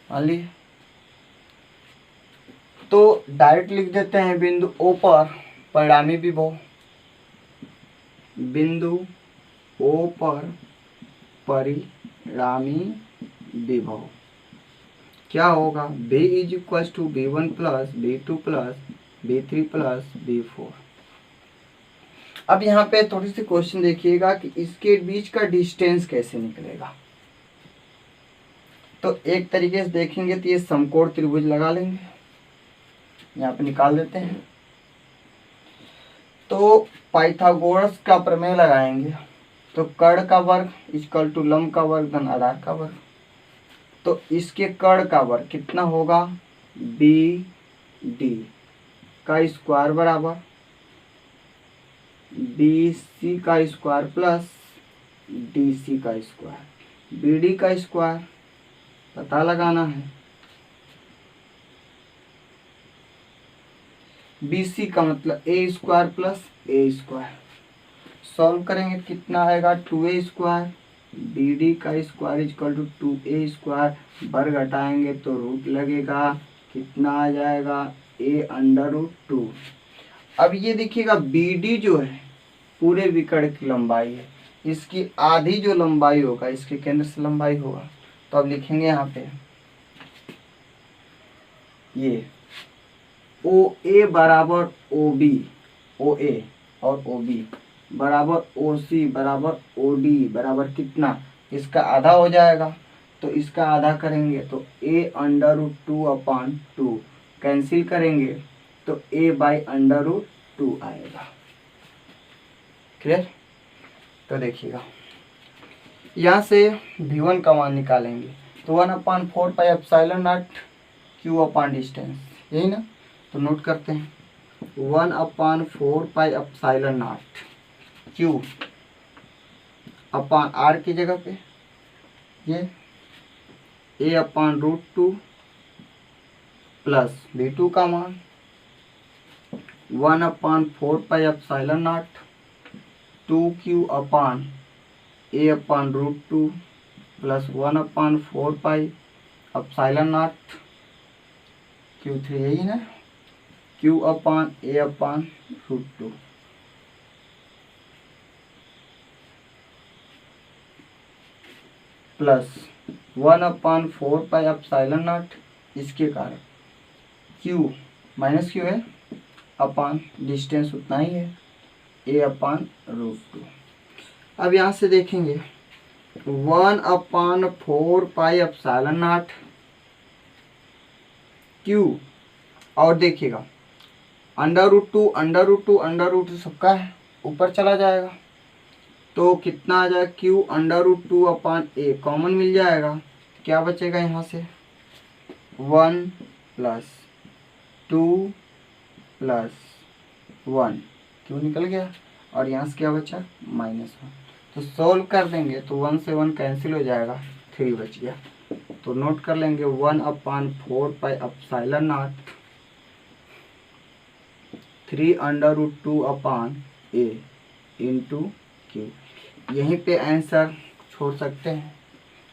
मान लिया। तो डायरेक्ट लिख देते हैं बिंदु O पर परिणामी विभव, बिंदु O पर परिणामी विभव क्या होगा? V = V1 + V2 + V3 + V4। अब यहाँ पे थोड़ी सी क्वेश्चन देखिएगा कि इसके बीच का डिस्टेंस कैसे निकलेगा। तो एक तरीके से देखेंगे तो ये समकोण त्रिभुज लगा लेंगे, यहाँ पे निकाल देते हैं। तो पाइथागोरस का प्रमेय लगाएंगे। तो कर्ण का वर्ग = लंब का वर्ग धन आधार का वर्ग। तो इसके कर्ण का वर्ग कितना होगा? BD का स्क्वायर बराबर BC का स्क्वायर प्लस DC का स्क्वायर। BD का स्क्वायर पता लगाना है, BC का मतलब A² प्लस A²। सॉल्व करेंगे कितना आएगा? 2A²। BD का स्क्वायर = 2A²। वर्ग घटाएंगे तो रूट लगेगा, कितना आ जाएगा? A√2। अब ये देखिएगा BD जो है पूरे विकर्ण की लंबाई है, इसकी आधी जो लंबाई होगा इसके केंद्र से लंबाई होगा। तो अब लिखेंगे यहाँ पे ये OA बराबर OB, OA और OB बराबर OC बराबर OD बराबर कितना? इसका आधा हो जाएगा। तो इसका आधा करेंगे तो a√2/2 कैंसिल करेंगे तो a/√2 आएगा। क्लियर? तो देखिएगा यहाँ से v1 का मान निकालेंगे तो 1/4 pi epsilon not q upon distance, यही ना। तो नोट करते हैं 1/4 pi epsilon not q upon r की जगह पे ये a/√2 प्लस v2 का मान 1/4 pi epsilon not 2q upon a/√2 plus 1/4 pi epsilon not q3, यही ना, q upon a/√2 plus 1/4 pi epsilon not, इसके कारण q माइनस q है अपॉन डिस्टेंस उतना ही है a/√2। अब यहाँ से देखेंगे 1/4 पाई एप्सिलॉन नॉट q, और देखिएगा √2 सबका है, ऊपर चला जाएगा तो कितना आ जाएगा q √2/a कॉमन मिल जाएगा, क्या बचेगा यहाँ से 1 प्लस 2 प्लस 1, क्यों निकल गया, और यहाँ से क्या बचा -1। तो सोल्व कर देंगे तो 1 से 1 कैंसिल हो जाएगा, 3 बच गया। तो नोट कर लेंगे 1/4 pi epsilon not 3√2/a into q, यहीं पे आंसर छोड़ सकते हैं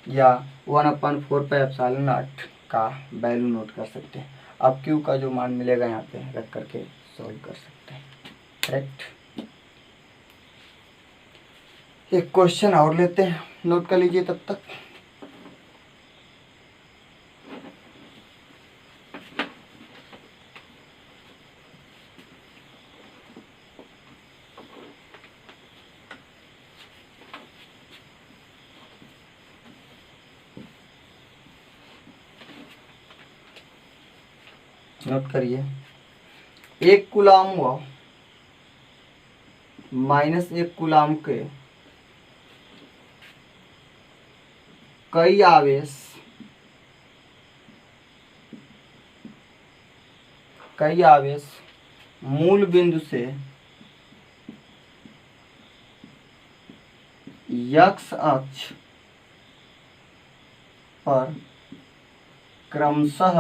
या 1/4 पाई एप्सिलॉन नॉट का वैल्यू नोट कर सकते हैं। अब q का जो मान मिलेगा यहाँ पे रख करके सॉल्व कर सकते हैं। करेक्ट। एक क्वेश्चन और लेते हैं, नोट कर लीजिए तब तक। नोट करिए, 1 कूलाम व -1 कूलाम के कई आवेश मूल बिंदु से x अक्ष पर क्रमशः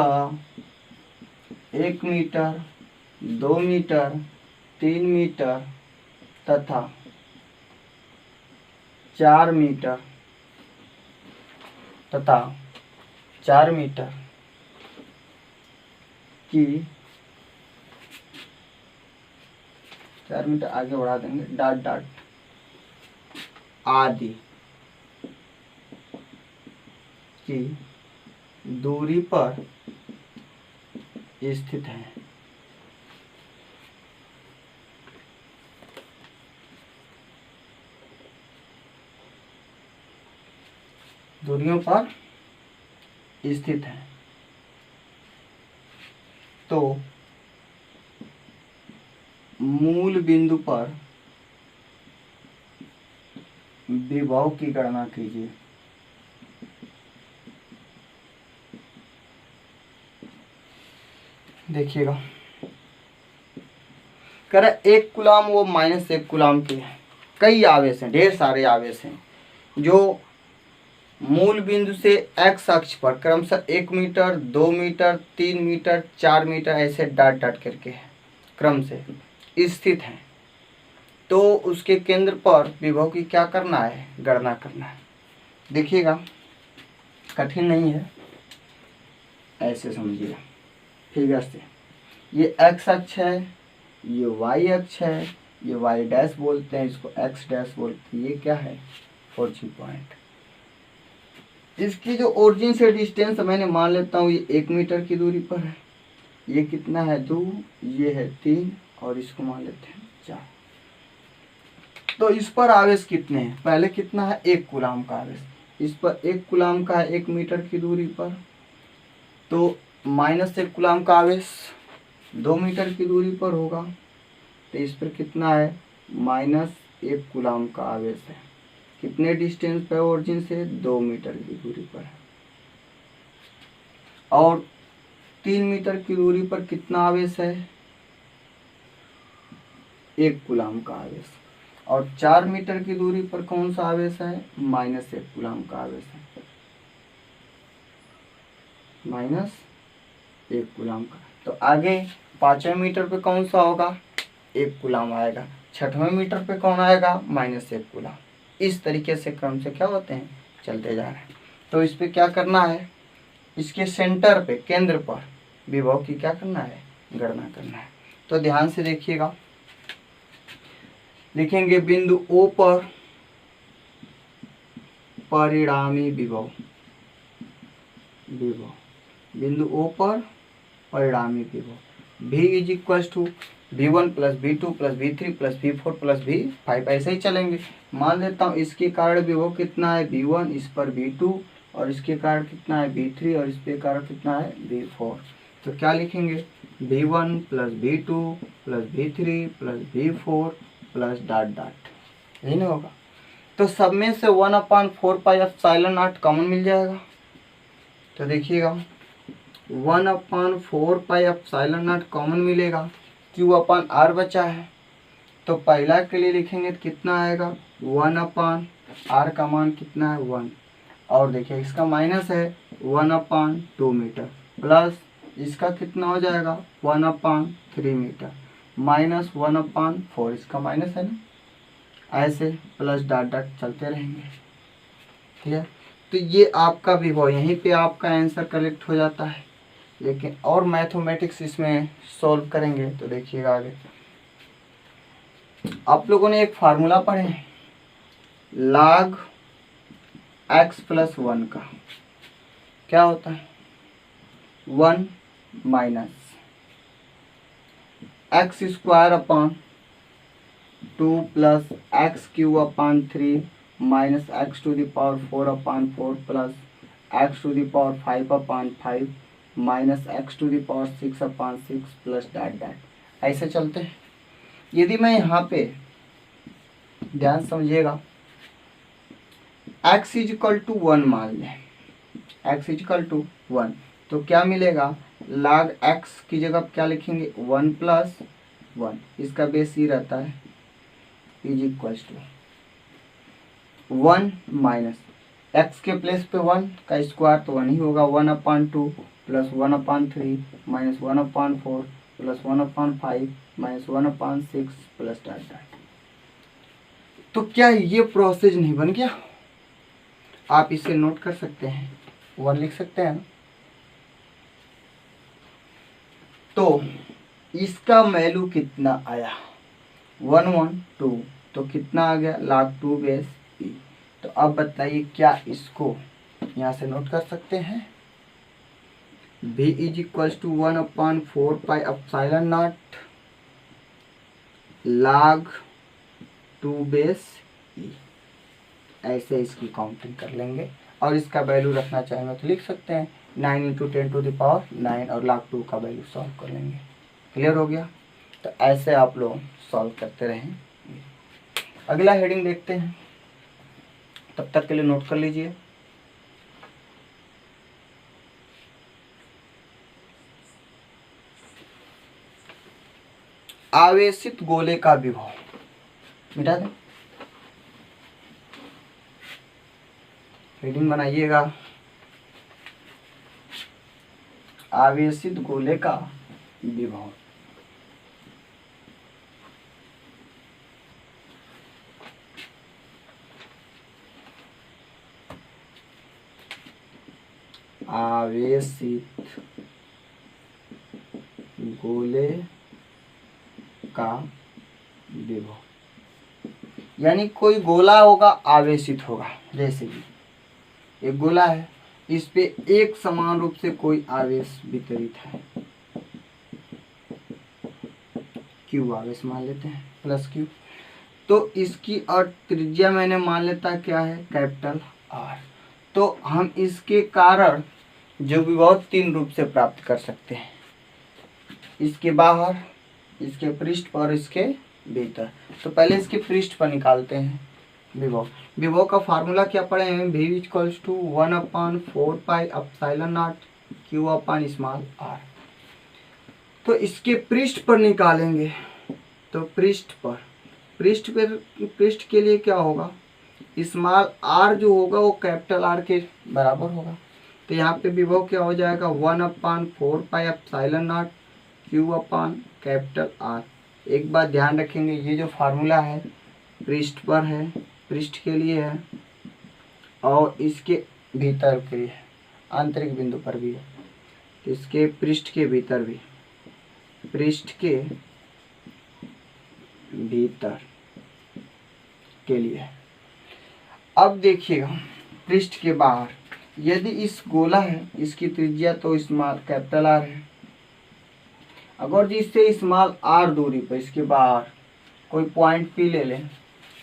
1 मीटर, 2 मीटर, 3 मीटर तथा 4 मीटर की 4 मीटर आगे बढ़ा देंगे डॉट डॉट आदि की दूरी पर स्थित है। दूरियों पर स्थित है तो मूल बिंदु पर विभव की गणना कीजिए। देखिएगा कह रहा 1 कूलाम वो -1 कूलाम के कई आवेश हैं, ढेर सारे आवेश हैं जो मूल बिंदु से x अक्ष पर क्रमशः 1 मीटर, 2 मीटर, 3 मीटर, 4 मीटर ऐसे डॉट डॉट करके क्रम से स्थित हैं। तो उसके केंद्र पर विभव की क्या करना है, गणना करना है। देखिएगा कठिन नहीं है, ऐसे समझिए फिगर से। ये x अक्ष है, ये y अक्ष है, ये y डैश बोलते हैं, इसको x डैश बोलते हैं। ये क्या है, ओरिजिन पॉइंट। इसकी जो ओरिजिन से डिस्टेंस मैंने मान लेता हूँ ये 1 मीटर की दूरी पर है। ये कितना है 2, ये है 3 और इसको मान लेते हैं 4। तो इस पर आवेश कितने हैं, पहले कितना है 1 कूलाम का आवेश। इस पर 1 कूलम का है 1 मीटर की दूरी पर, तो -1 कूलम का आवेश 2 मीटर की दूरी पर होगा, तो इस पर कितना है -1 कूलम का आवेश है। कितने डिस्टेंस पे ओरिजिन से 2 मीटर की दूरी पर है। और 3 मीटर की दूरी पर कितना आवेश है 1 कूलम का आवेश। और 4 मीटर की दूरी पर कौन सा आवेश है -1 कूलम का आवेश है, -1 कूलम का। तो आगे 5वें मीटर पे कौन सा होगा 1 कूलम आएगा, 6वें मीटर पे कौन आएगा -1 कूलम। इस तरीके से क्रम से क्या होते हैं चलते जा रहे हैं। तो इस पे क्या करना है, इसके सेंटर पे केंद्र पर विभव की क्या करना है गणना करना है। तो ध्यान से देखिएगा, लिखेंगे बिंदु O पर परिणामी विभव, बिंदु O पर परिणामी विभव V is equal to V1 plus V2 plus V3 plus V4 plus V5, ऐसे ही चलेंगे। मान लेता हूँ इसके कारण विभव कितना है V1, इस पर V2, और इसके कारण कितना है V3, और इसके कारण कितना है V4। तो क्या लिखेंगे V1 plus V2 plus V3 plus V4 plus dot dot, यही ना होगा। तो सब में से 1/4 पाई एप्सिलॉन नॉट कॉमन मिल जाएगा। तो देखिएगा 1/4 पाई एप्सिलॉन नॉट कॉमन मिलेगा, Q/R बचा है। तो पहला के लिए लिखेंगे तो कितना आएगा 1/R का मान कितना है 1, और देखिए इसका माइनस है 1/2 मीटर, प्लस इसका कितना हो जाएगा 1/3 मीटर, माइनस 1/4, इसका माइनस है ना, ऐसे प्लस डॉट डॉट चलते रहेंगे। ठीक है, तो ये आपका विभव, यहीं पे आपका आंसर कलेक्ट हो जाता है। लेकिन और मैथमेटिक्स इसमें सॉल्व करेंगे तो देखिएगा आगे। आप लोगों ने एक फार्मूला पढ़े हैं log x प्लस 1 का, क्या होता है 1 minus x square upon 2 plus x³ minus x⁴/4 plus x⁵/5 minus x⁶/6 plus dot dot, ऐसे चलते हैं। यदि मैं यहाँ पे ध्यान समझिएगा x = 1 मान लें, x = 1, तो क्या मिलेगा log x की जगह क्या लिखेंगे 1 प्लस 1, इसका बेस ही रहता है, is equal to 1 minus x के प्लेस पे 1 का स्क्वायर तो 1 ही होगा, 1/2 plus 1/3 minus 1/4 plus 1/5 minus 1/6 plus dot dot. तो क्या ये प्रोसेस नहीं बन गया? आप इसे नोट कर सकते हैं, 1 लिख सकते हैं। तो इसका वैल्यू कितना आया 112, तो कितना आ गया log 2 बेस e। तो अब बताइए क्या इसको यहाँ से नोट कर सकते हैं, v = 1/4 pi epsilon not log 2 base e, ऐसे इसकी काउंटिंग कर लेंगे। और इसका वैल्यू रखना चाहेंगे तो लिख सकते हैं 9 × 10⁹ और log 2 का वैल्यू सॉल्व कर लेंगे। क्लियर हो गया? तो ऐसे आप लोग सॉल्व करते रहें। अगला हेडिंग देखते हैं, तब तक के लिए नोट कर लीजिए। आवेशित गोले का विभव, मिटा दें, हेडिंग बनाइएगा आवेशित गोले का विभव। आवेशित गोले का विभव, यानी कोई गोला होगा आवेशित होगा। जैसे कि एक गोला है, इस पे एक समान रूप से कोई आवेश वितरित है, Q आवेश मान लेते हैं, प्लस Q। तो इसकी और त्रिज्या मैंने मान लेता क्या है कैपिटल R। तो हम इसके कारण जो विभव 3 रूप से प्राप्त कर सकते हैं, इसके बाहर, इसके पृष्ठ पर और इसके भीतर। तो पहले इसके पृष्ठ पर निकालते हैं विभव। विभव का फार्मूला क्या पढ़े हैं, V equals to 1/4 pi epsilon not Q upon small r। तो इसके पृष्ठ पर निकालेंगे, तो पृष्ठ के लिए क्या होगा, स्मॉल r जो होगा वो कैपिटल R के बराबर होगा। तो यहाँ पे विभव क्या हो जाएगा, 1/4 pi epsilon not Q upon capital R। एक बात ध्यान रखेंगे, ये जो फार्मूला है पृष्ठ पर है, पृष्ठ के लिए है, और इसके भीतर के लिए, आंतरिक बिंदु पर भी है, इसके पृष्ठ के भीतर भी, पृष्ठ के भीतर के लिए। अब देखिएगा पृष्ठ के बाहर, यदि इस गोला है, इसकी त्रिज्या तो स्मॉल कैपिटल R है। अगर जिससे स्मॉल r दूरी पर इसके बाहर कोई पॉइंट P ले लें,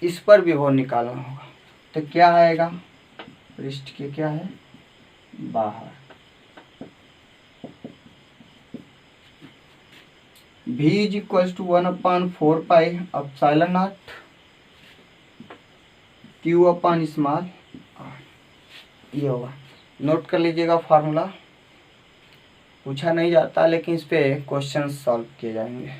इस पर विभव निकालना होगा। तो क्या आएगा, पृष्ठ के क्या है, बाहर, V is equals to 1/4 pi epsilon not Q upon small r, ये होगा। नोट कर लीजिएगा फार्मूला, पूछा नहीं जाता लेकिन इस पे क्वेश्चन सॉल्व किए जाएंगे।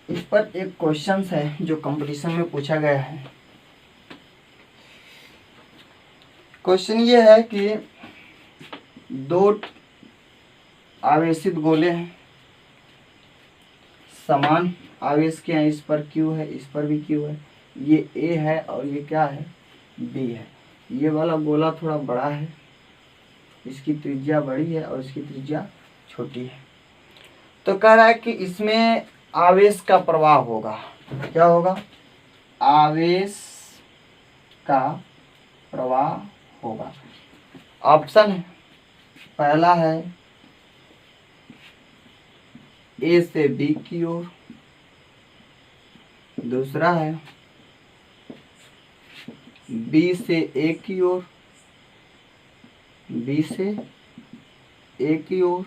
इस पर एक क्वेश्चन है जो कंपटीशन में पूछा गया है। क्वेश्चन ये है कि 2 आवेशित गोले हैं, समान आवेश के हैं, इस पर Q है, इस पर भी Q है, ये A है और ये क्या है, B है। ये वाला गोला थोड़ा बड़ा है, इसकी त्रिज्या बड़ी है और इसकी त्रिज्या छोटी है। तो कह रहा है कि इसमें आवेश का प्रवाह होगा, क्या होगा, आवेश का प्रवाह होगा। ऑप्शन है, पहला है A से B की ओर, दूसरा है B से A की ओर, B से A की ओर,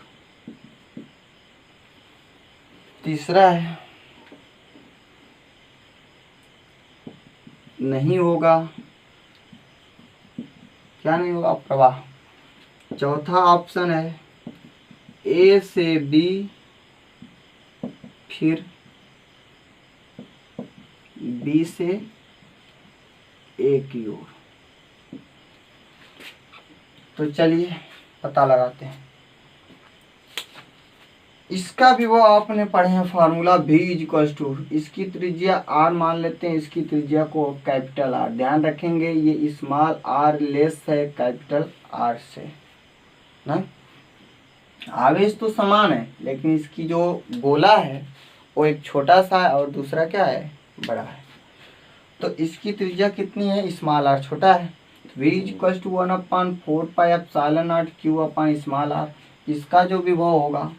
तीसरा है नहीं होगा, क्या नहीं होगा, प्रवाह। चौथा ऑप्शन है A से B फिर B से A की ओर। तो चलिए पता लगाते हैं। इसका भी वो आपने पढ़े हैं formula, V is equals to, इसकी त्रिज्या R मान लेते हैं, इसकी त्रिज्या को कैपिटल R। ध्यान रखेंगे ये स्मॉल r लेस है कैपिटल R से ना। आवेश तो समान है लेकिन इसकी जो गोला है वो एक छोटा सा है और दूसरा क्या है, बड़ा है। तो इसकी त्रिज्या कितनी है, स्मॉल r छोटा है। V is equals to 1/4 pi epsilon not Q upon small r। इसका जो विभव होगा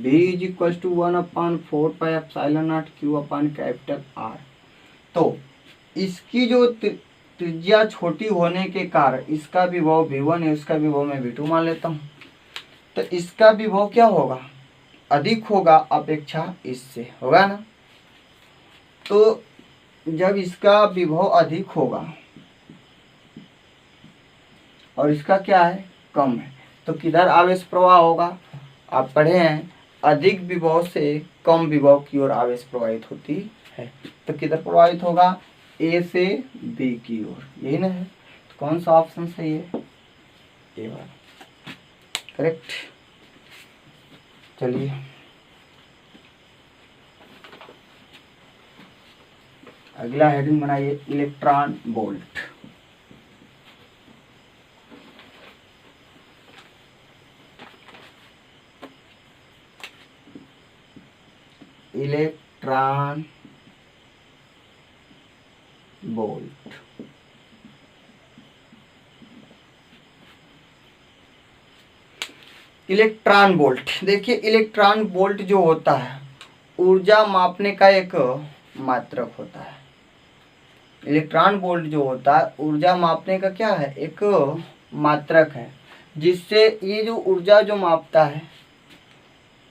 V is equals to 1/4 pi epsilon not Q upon capital R। तो इसकी जो त्रिज्या छोटी होने के कारण इसका विभव V1 है, उसका विभव मैं V2 मान लेता हूँ। तो इसका विभव क्या होगा, अधिक होगा अपेक्षा इससे, होगा ना। तो जब इसका विभव अधिक होगा और इसका क्या है, कम है, तो किधर आवेश प्रवाह होगा, आप पढ़े हैं अधिक विभव से कम विभव की ओर आवेश प्रवाहित होती है। तो किधर प्रवाहित होगा, A से B की ओर, यही ना है। तो कौन सा ऑप्शन सही है, A वाला, करेक्ट। चलिए अगला हेडिंग बनाइए, electron volt. Electron volt. Electron volt. देखिए इलेक्ट्रॉन वोल्ट जो होता है ऊर्जा मापने का एक मात्रक होता है। इलेक्ट्रॉन वोल्ट जो होता है ऊर्जा मापने का क्या है, एक मात्रक है, जिससे ये जो ऊर्जा जो मापता है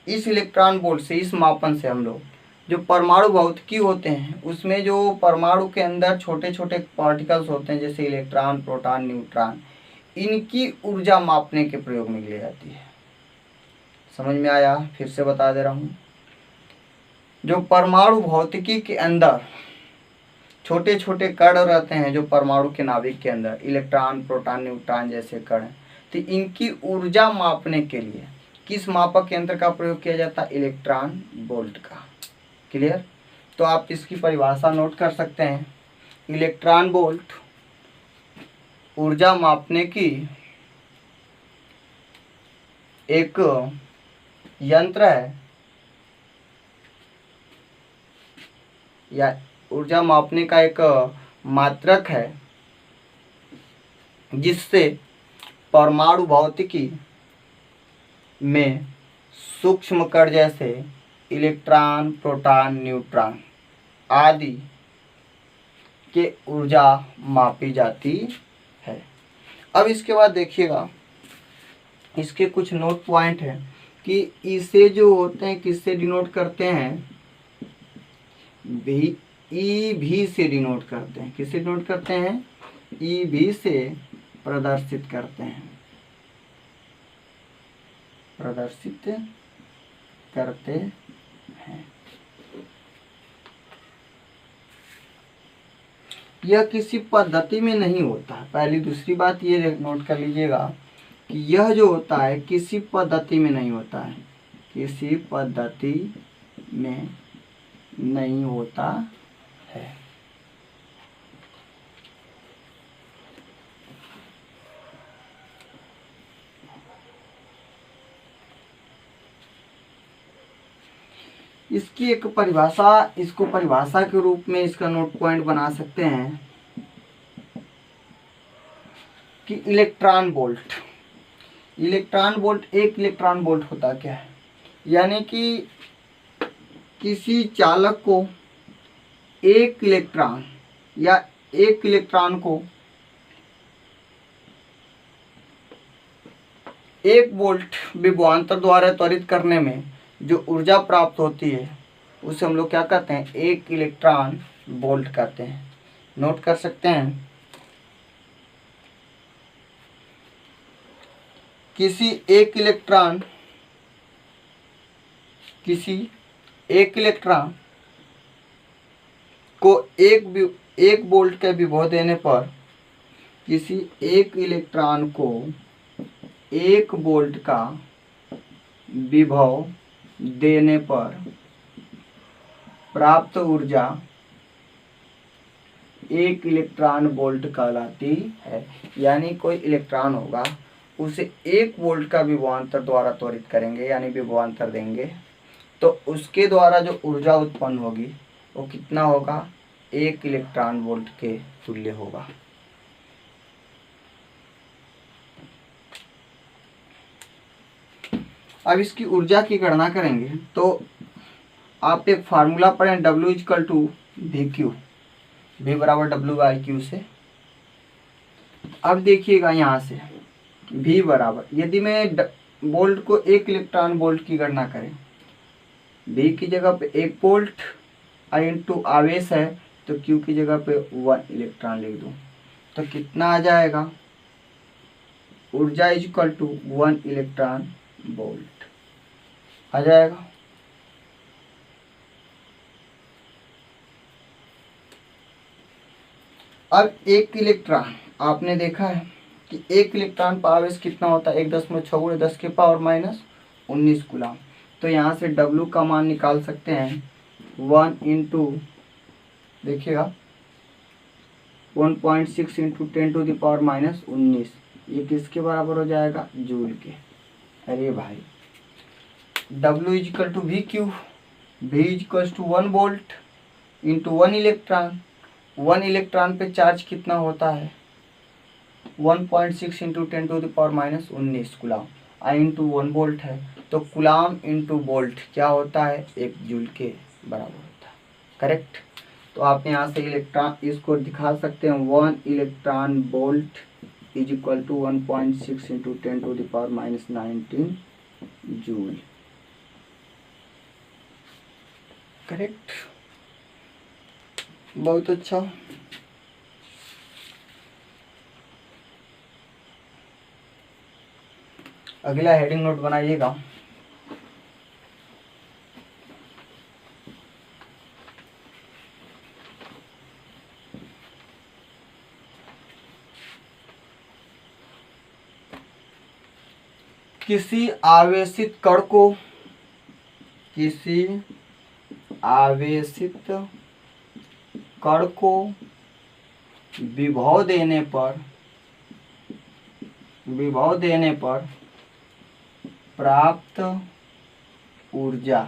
इस इलेक्ट्रॉन वोल्ट से, इस मापन से हम लोग जो परमाणु भौतिकी होते हैं उसमें जो परमाणु के अंदर छोटे छोटे पार्टिकल्स होते हैं जैसे इलेक्ट्रॉन, प्रोटॉन, न्यूट्रॉन, इनकी ऊर्जा मापने के प्रयोग में ली जाती है। समझ में आया? फिर से बता दे रहा हूँ। जो परमाणु भौतिकी के अंदर छोटे छोटे कण रहते हैं, जो परमाणु के नाभिक के अंदर इलेक्ट्रॉन, प्रोटॉन, न्यूट्रॉन जैसे कण हैं, तो इनकी ऊर्जा मापने के लिए किस मापक यंत्र का प्रयोग किया जाता है? इलेक्ट्रॉन वोल्ट का। क्लियर? तो आप इसकी परिभाषा नोट कर सकते हैं। इलेक्ट्रॉन वोल्ट ऊर्जा मापने की एक यंत्र है या ऊर्जा मापने का एक मात्रक है, जिससे परमाणु भौतिकी में सूक्ष्म कण जैसे इलेक्ट्रॉन, प्रोटॉन, न्यूट्रॉन आदि के ऊर्जा मापी जाती है। अब इसके बाद देखिएगा, इसके कुछ नोट पॉइंट हैं कि इसे जो होते हैं किससे डिनोट करते हैं? EV से डिनोट करते हैं। किससे डिनोट करते हैं? EV से प्रदर्शित करते हैं, प्रदर्शित करते हैं। यह किसी पद्धति में नहीं होता है। पहली दूसरी बात ये नोट कर लीजिएगा कि यह जो होता है किसी पद्धति में नहीं होता है, किसी पद्धति में नहीं होता है। इसकी एक परिभाषा, इसको परिभाषा के रूप में इसका नोट पॉइंट बना सकते हैं कि इलेक्ट्रॉन वोल्ट, इलेक्ट्रॉन वोल्ट, एक इलेक्ट्रॉन वोल्ट होता क्या है? यानी कि किसी चालक को एक इलेक्ट्रॉन या एक इलेक्ट्रॉन को 1 वोल्ट विभवांतर द्वारा त्वरित करने में जो ऊर्जा प्राप्त होती है उसे हम लोग क्या कहते हैं? 1 इलेक्ट्रॉन वोल्ट कहते हैं। नोट कर सकते हैं। किसी एक इलेक्ट्रॉन को एक वोल्ट का विभव देने पर, किसी एक इलेक्ट्रॉन को 1 वोल्ट का विभव देने पर प्राप्त ऊर्जा 1 इलेक्ट्रॉन वोल्ट कहलाती है। यानी कोई इलेक्ट्रॉन होगा उसे 1 वोल्ट का विभवांतर द्वारा त्वरित करेंगे, यानी विभवांतर देंगे, तो उसके द्वारा जो ऊर्जा उत्पन्न होगी वो कितना होगा? 1 इलेक्ट्रॉन वोल्ट के तुल्य होगा। अब इसकी ऊर्जा की गणना करेंगे तो आप एक फार्मूला पढ़ें, W=VQ, V बराबर W/Q से। अब देखिएगा यहाँ से V बराबर, यदि मैं वोल्ट को 1 इलेक्ट्रॉन वोल्ट की गणना करें, V की जगह पे 1 वोल्ट इंटू आवेश है तो Q की जगह पे 1 इलेक्ट्रॉन लिख दूँ तो कितना आ जाएगा? ऊर्जा =1 इलेक्ट्रॉन वोल्ट आ जाएगा। अब 1 इलेक्ट्रॉन, आपने देखा है कि 1 इलेक्ट्रॉन पर आवेश कितना होता है? 1.6 × 10⁻19 कूलम। तो यहाँ से W का मान निकाल सकते हैं 1 इंटू, देखिएगा 1.6 इंटू 10⁻19, ये किसके बराबर हो जाएगा? जूल के। अरे भाई, W=VQ, V=1 volt into 1 electron. 1 electron पे चार्ज कितना होता है? 1.6 इंटू 10⁻19 कूलम। आई इंटू 1 वोल्ट है, तो कूलाम इंटू वोल्ट क्या होता है, 1 जूल के बराबर होता है। करेक्ट। तो आप यहाँ से इलेक्ट्रॉन इसको दिखा सकते हैं, 1 electron volt is equal to 1.6 into 10⁻⁻19 joule. Correct, बहुत अच्छा। अगला हेडिंग नोट बनाइएगा, किसी आवेशित कण को, किसी आवेशित कण को विभव देने पर प्राप्त ऊर्जा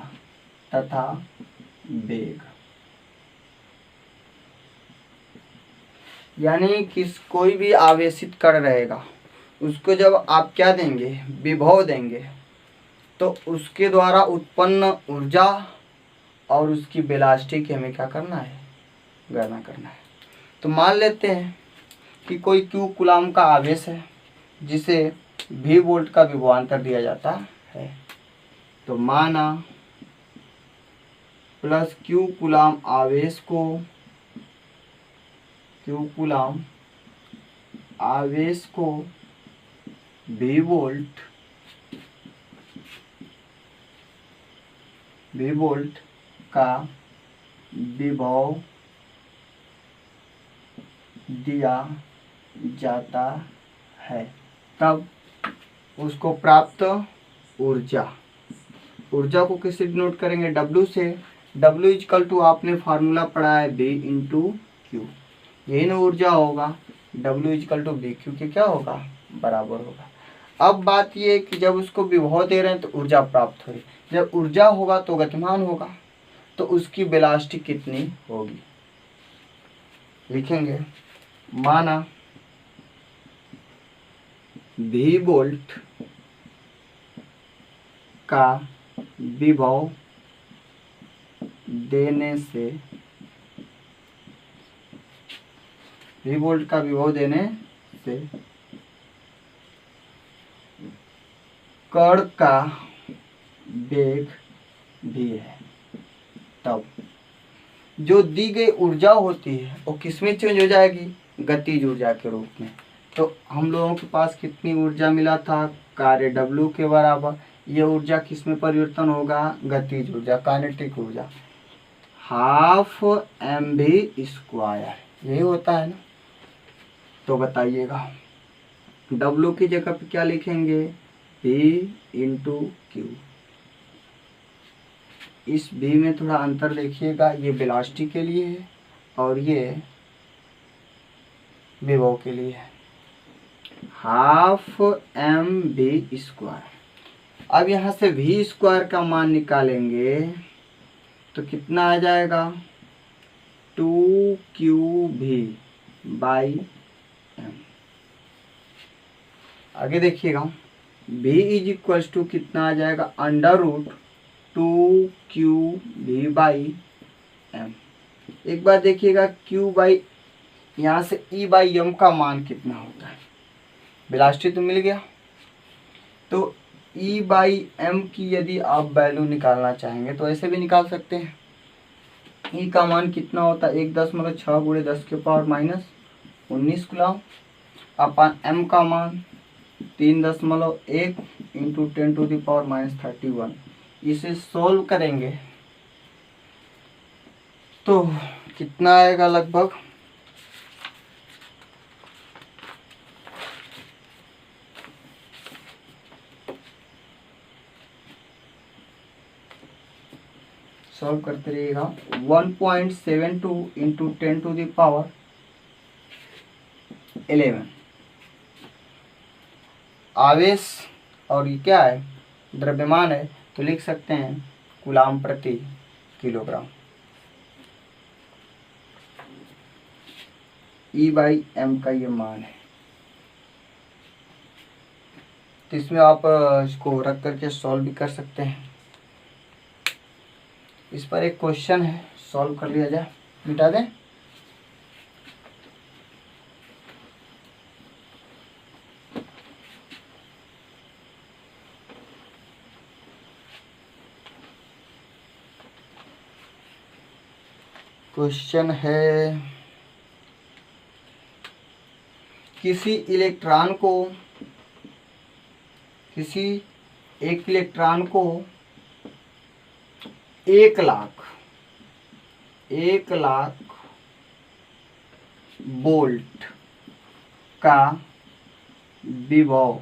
तथा वेग, यानी कोई भी आवेशित कण रहेगा, उसको जब आप क्या देंगे, विभव देंगे, तो उसके द्वारा उत्पन्न ऊर्जा और उसकी वेलोसिटी की हमें क्या करना है, गणना करना है। तो मान लेते हैं कि कोई क्यू कूलाम का आवेश है जिसे v वोल्ट का विभवांतर दिया जाता है, तो माना प्लस क्यू कूलाम आवेश को, क्यू कूलाम आवेश को v वोल्ट का विभव दिया जाता है, तब उसको प्राप्त ऊर्जा को किससे डिनोट करेंगे, W से। W इक्वल टू आपने फार्मूला पढ़ा है B इंटू क्यू, यही ना ऊर्जा होगा। W equal to B Q के क्या होगा, बराबर होगा। अब बात ये है कि जब उसको विभव दे रहे हैं तो ऊर्जा प्राप्त हो रही, जब ऊर्जा होगा तो गतिमान होगा, तो उसकी वेलोसिटी कितनी होगी, लिखेंगे। माना v वोल्ट का विभव देने से, v वोल्ट का विभव देने से कण का वेग भी है, तब जो दी गई ऊर्जा होती है वो किसमें चेंज हो जाएगी, गतिज ऊर्जा के रूप में। तो हम लोगों के पास कितनी ऊर्जा मिला था, कार्य W के बराबर, ये ऊर्जा किसमें परिवर्तन होगा, गतिज ऊर्जा, काइनेटिक ऊर्जा, हाफ mv², यही होता है ना। तो बताइएगा W की जगह पे क्या लिखेंगे, V इंटू क्यू। इस V में थोड़ा अंतर देखिएगा, ये वेलोसिटी के लिए है और ये विभव के लिए है, हाफ mv²। अब यहाँ से v² का मान निकालेंगे तो कितना आ जाएगा, 2qv/m। आगे देखिएगा, v इज इक्वल टू कितना आ जाएगा, √2qv/m। एक बार देखिएगा q बाई, यहाँ से E/m का मान कितना होता है, वेलोसिटी तो मिल गया, तो E/m की यदि आप वैल्यू निकालना चाहेंगे तो ऐसे भी निकाल सकते हैं। E का मान कितना होता है, 1.6 × 10⁻⁻19 कूलाम, अपन m का मान 3.1 इंटू 10⁻⁻31। इसे सोल्व करेंगे तो कितना आएगा, लगभग सॉल्व करते रहिएगा, 1.72 इंटू 10⁻11। आवेश और ये क्या है, द्रव्यमान है, तो लिख सकते हैं कूलाम प्रति किलोग्राम। E/m का ये मान है। तो इसमें आप इसको रख करके सॉल्व भी कर सकते हैं। इस पर एक क्वेश्चन है, सॉल्व कर लिया जाए। मिटा दें। क्वेश्चन है, किसी एक इलेक्ट्रॉन को 1 लाख वोल्ट का विभव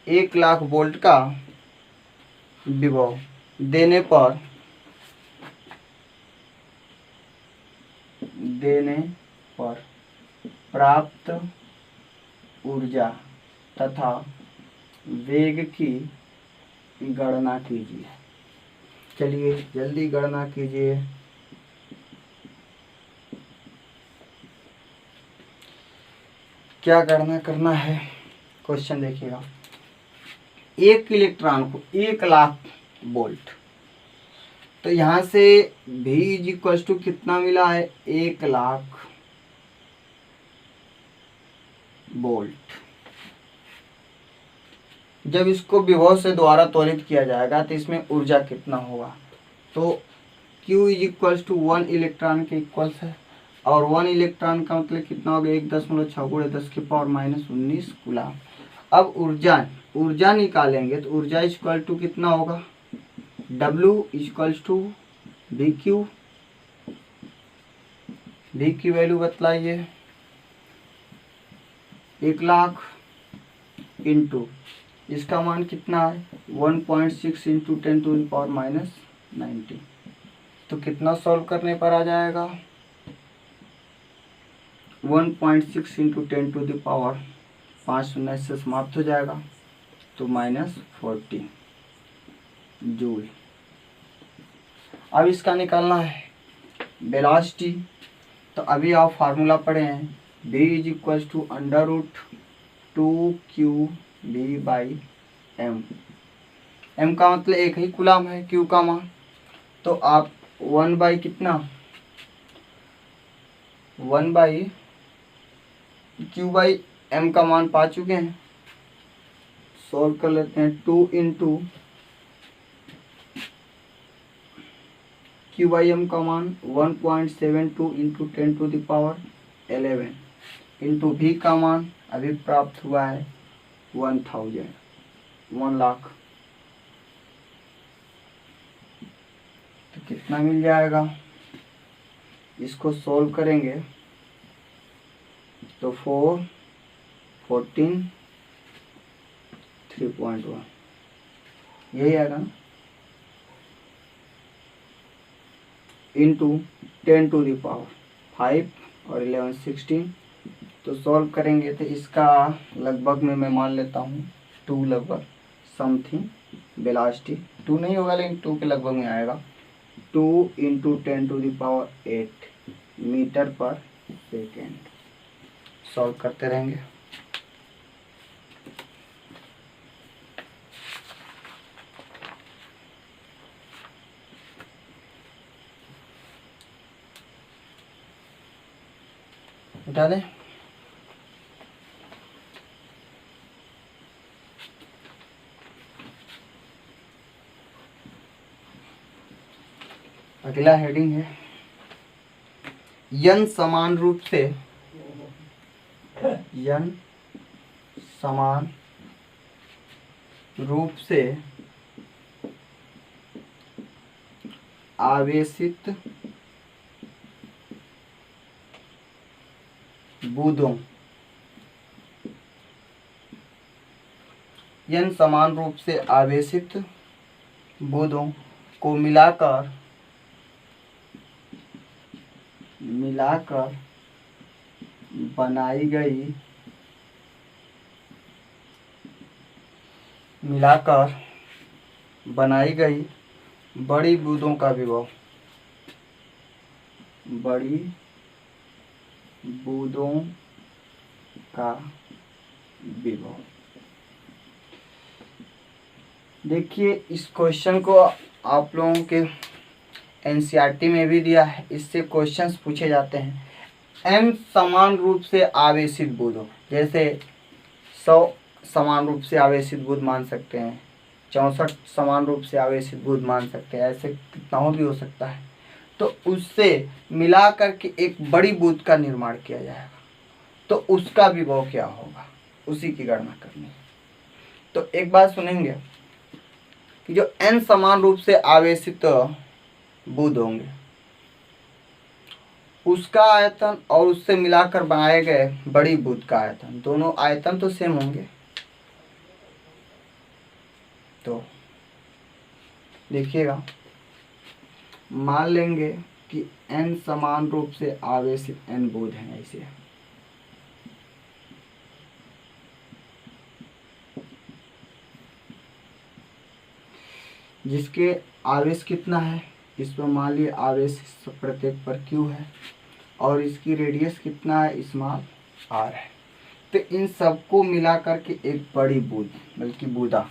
1 लाख वोल्ट का विभव देने पर प्राप्त ऊर्जा तथा वेग की गणना कीजिए। चलिए जल्दी गणना कीजिए। क्या गणना करना है, क्वेश्चन देखिएगा। एक इलेक्ट्रॉन को 1 लाख वोल्ट, तो यहाँ से V इज इक्वल टू कितना मिला है, 1 लाख वोल्ट। जब इसको विभव से द्वारा त्वरित किया जाएगा तो इसमें ऊर्जा कितना होगा, तो Q is equal to 1 electron के इक्वल्स है, और 1 इलेक्ट्रॉन का मतलब कितना हो गया, 1.6 × 10⁻⁻19 कूलम। अब ऊर्जा निकालेंगे तो ऊर्जा इक्वल टू कितना होगा, W equal to VQ। V की वैल्यू बतलाइए, 1 लाख इंटू इसका मान कितना है, 1.6 × 10⁻⁻90। तो कितना सॉल्व करने पर आ जाएगा, 1.6 × 10⁻, 5 शून्य से समाप्त हो जाएगा, तो -40 जूल। अब इसका निकालना है वेलोसिटी। तो अभी आप फार्मूला पढ़े हैं, V is equal to √2qV/m। m का मतलब एक ही कूलम है, q का मान, तो आप 1 कितना, 1/q/m का मान पा चुके हैं। सॉल्व कर लेते हैं। 2 × q/m का मान 1.72 × 10⁻11 इंटू V का मान अभी प्राप्त हुआ है 1 लाख। तो कितना मिल जाएगा, इसको सॉल्व करेंगे तो 4 14 3.1 यही आएगा ना, इंटू 10⁵ और 11 16। तो सॉल्व करेंगे तो इसका लगभग में मैं मान लेता हूँ 2 लगभग समथिंग वेलोसिटी, 2 नहीं होगा लेकिन 2 के लगभग में आएगा। 2 × 10⁸ मीटर पर सेकेंड। सॉल्व करते रहेंगे। उठा दें। अगला हेडिंग है, यन समान रूप से आवेशित बूंदों, यन समान रूप से आवेशित बूंदों को मिलाकर बनाई गई बड़ी बूंदों का विभव, बड़ी बूंदों का विभव। देखिए इस क्वेश्चन को आप लोगों के एनसीईआरटी में भी दिया है, इससे क्वेश्चंस पूछे जाते हैं। n समान रूप से आवेशित बुधों, जैसे 100 समान रूप से आवेशित बुध मान सकते हैं, 64 समान रूप से आवेशित बुध मान सकते हैं, ऐसे कितनाओं भी हो सकता है। तो उससे मिला करके एक बड़ी बुध का निर्माण किया जाएगा, तो उसका विभव क्या होगा, उसी की गणना करनी है। तो एक बात सुनेंगे कि जो n समान रूप से आवेशित बुध होंगे उसका आयतन और उससे मिलाकर बनाए गए बड़ी बुध का आयतन, दोनों आयतन तो सेम होंगे। तो देखिएगा, मान लेंगे कि n समान रूप से आवेशित n बुध हैं ऐसे, जिसके आवेश कितना है, इस पर मान लिया आवेश प्रत्येक पर q है और इसकी रेडियस कितना है, स्मॉल r है। तो इन सबको मिला करके एक बड़ी बूंद बल्कि बूंदा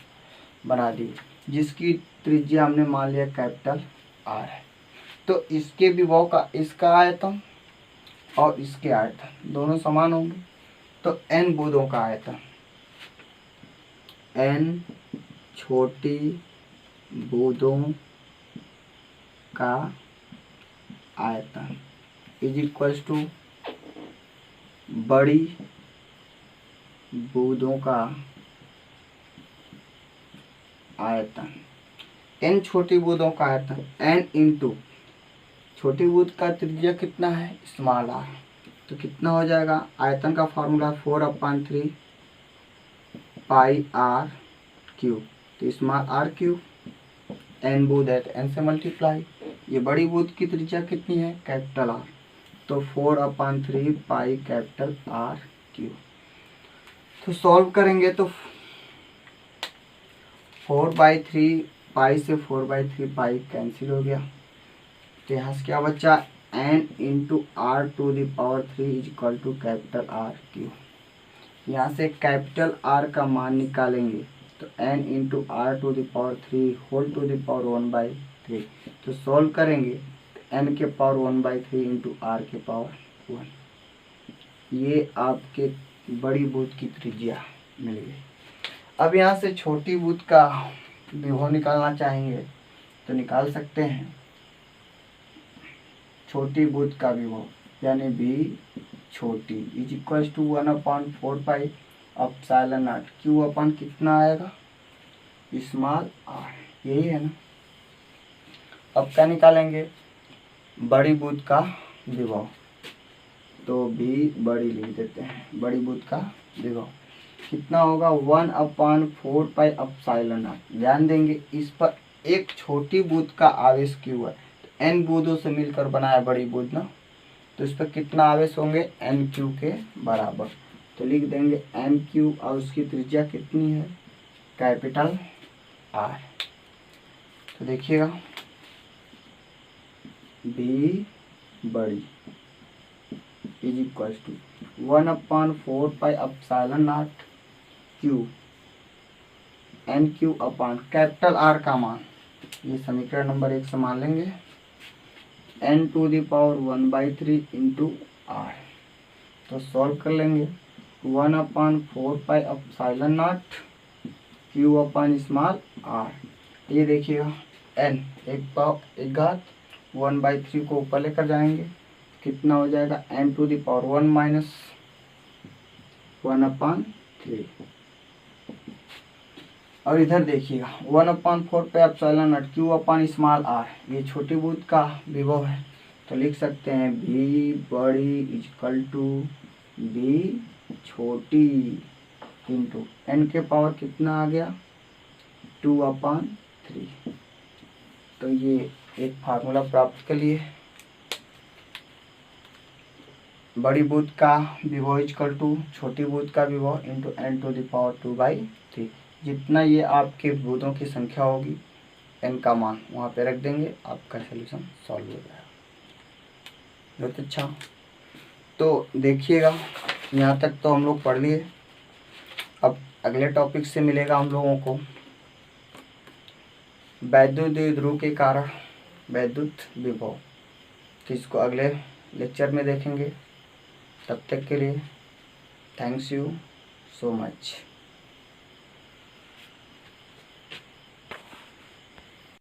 बना दी, जिसकी त्रिज्या हमने मान लिया कैपिटल R है। तो इसके विभव का इसका आयतन और इसके आयतन दोनों समान होंगे। तो n बूंदों का आयतन, n छोटी बूंदों का आयतन इज इक्वल्स टू बड़ी बूंदों का आयतन। n छोटी बूंदों का आयतन n इंटू छोटी बूंद का त्रिज्या कितना है, स्मॉल r। तो कितना हो जाएगा, आयतन का फॉर्मूला 4/3 पाई r क्यूब, तो स्मॉल r क्यूब, n बूंद है तो n से मल्टीप्लाई। ये बड़ी बूंद की त्रिज्या कितनी है, कैपिटल R, तो 4/3 पाई कैपिटल R क्यूब। तो सॉल्व करेंगे तो 4/3 पाई से 4/3 पाई कैंसिल हो गया। तो यहाँ से क्या बचा, n into r⁻³ is equal to capital R cube. यहाँ से कैपिटल R का मान निकालेंगे तो n into r⁻³ whole to the power 1/3। तो सॉल्व करेंगे n के पावर 1/3 इंटू r के पावर 1। ये आपके बड़ी बूंद की त्रिज्या मिल गई। अब यहाँ से छोटी बूंद का विभव निकालना चाहेंगे तो निकाल सकते हैं। छोटी बूंद का विभव यानी b छोटी is equal to 1/4 pi epsilon not q upon कितना आएगा, स्मॉल r। यही है ना। अब क्या निकालेंगे, बड़ी बूंद का विभव, तो b बड़ी लिख देते हैं। बड़ी बूंद का विभव कितना होगा, 1/4 पाई एप्सिलॉन नॉट। ध्यान देंगे इस पर एक छोटी बूंद का आवेश q है, तो n बूंदों से मिलकर बनाया बड़ी बूंद ना, तो इस पर कितना आवेश होंगे, n³ के बराबर। तो लिख देंगे n³ और उसकी त्रिज्या कितनी है, कैपिटल R। तो देखिएगा b बड़ी is equal to 1/4 pi epsilon not q n³ upon capital R का मान, ये समीकरण नंबर 1 से मान लेंगे, n⁻⁴ इंटू R। तो सॉल्व कर लेंगे 1/4 pi epsilon not q upon small r। ये देखिएगा n एक घात 1/3 को ऊपर लेकर जाएंगे, कितना हो जाएगा, n⁻⁴ माइनस 1/3। और इधर देखिएगा 1/4 पे epsilon not q upon small r, ये छोटी बूंद का विभव है। तो लिख सकते हैं b बड़ी इज इक्वल टू b छोटी इंटू n के पावर कितना आ गया, 2/3। तो ये एक फार्मूला प्राप्त कर लिए, बड़ी बूंद का विभव इज इक्वल टू छोटी बूंद का विभव इंटू n⁻²/3। जितना ये आपके बूंदों की संख्या होगी n का मान वहाँ पे रख देंगे, आपका सलूशन सॉल्व हो जाएगा। बहुत अच्छा। तो देखिएगा यहाँ तक तो हम लोग पढ़ लिए। अब अगले टॉपिक से मिलेगा हम लोगों को वैद्युत ध्रुव के कारण वैद्युत विभव, तो इसको अगले लेक्चर में देखेंगे। तब तक के लिए थैंक्स यू सो मच।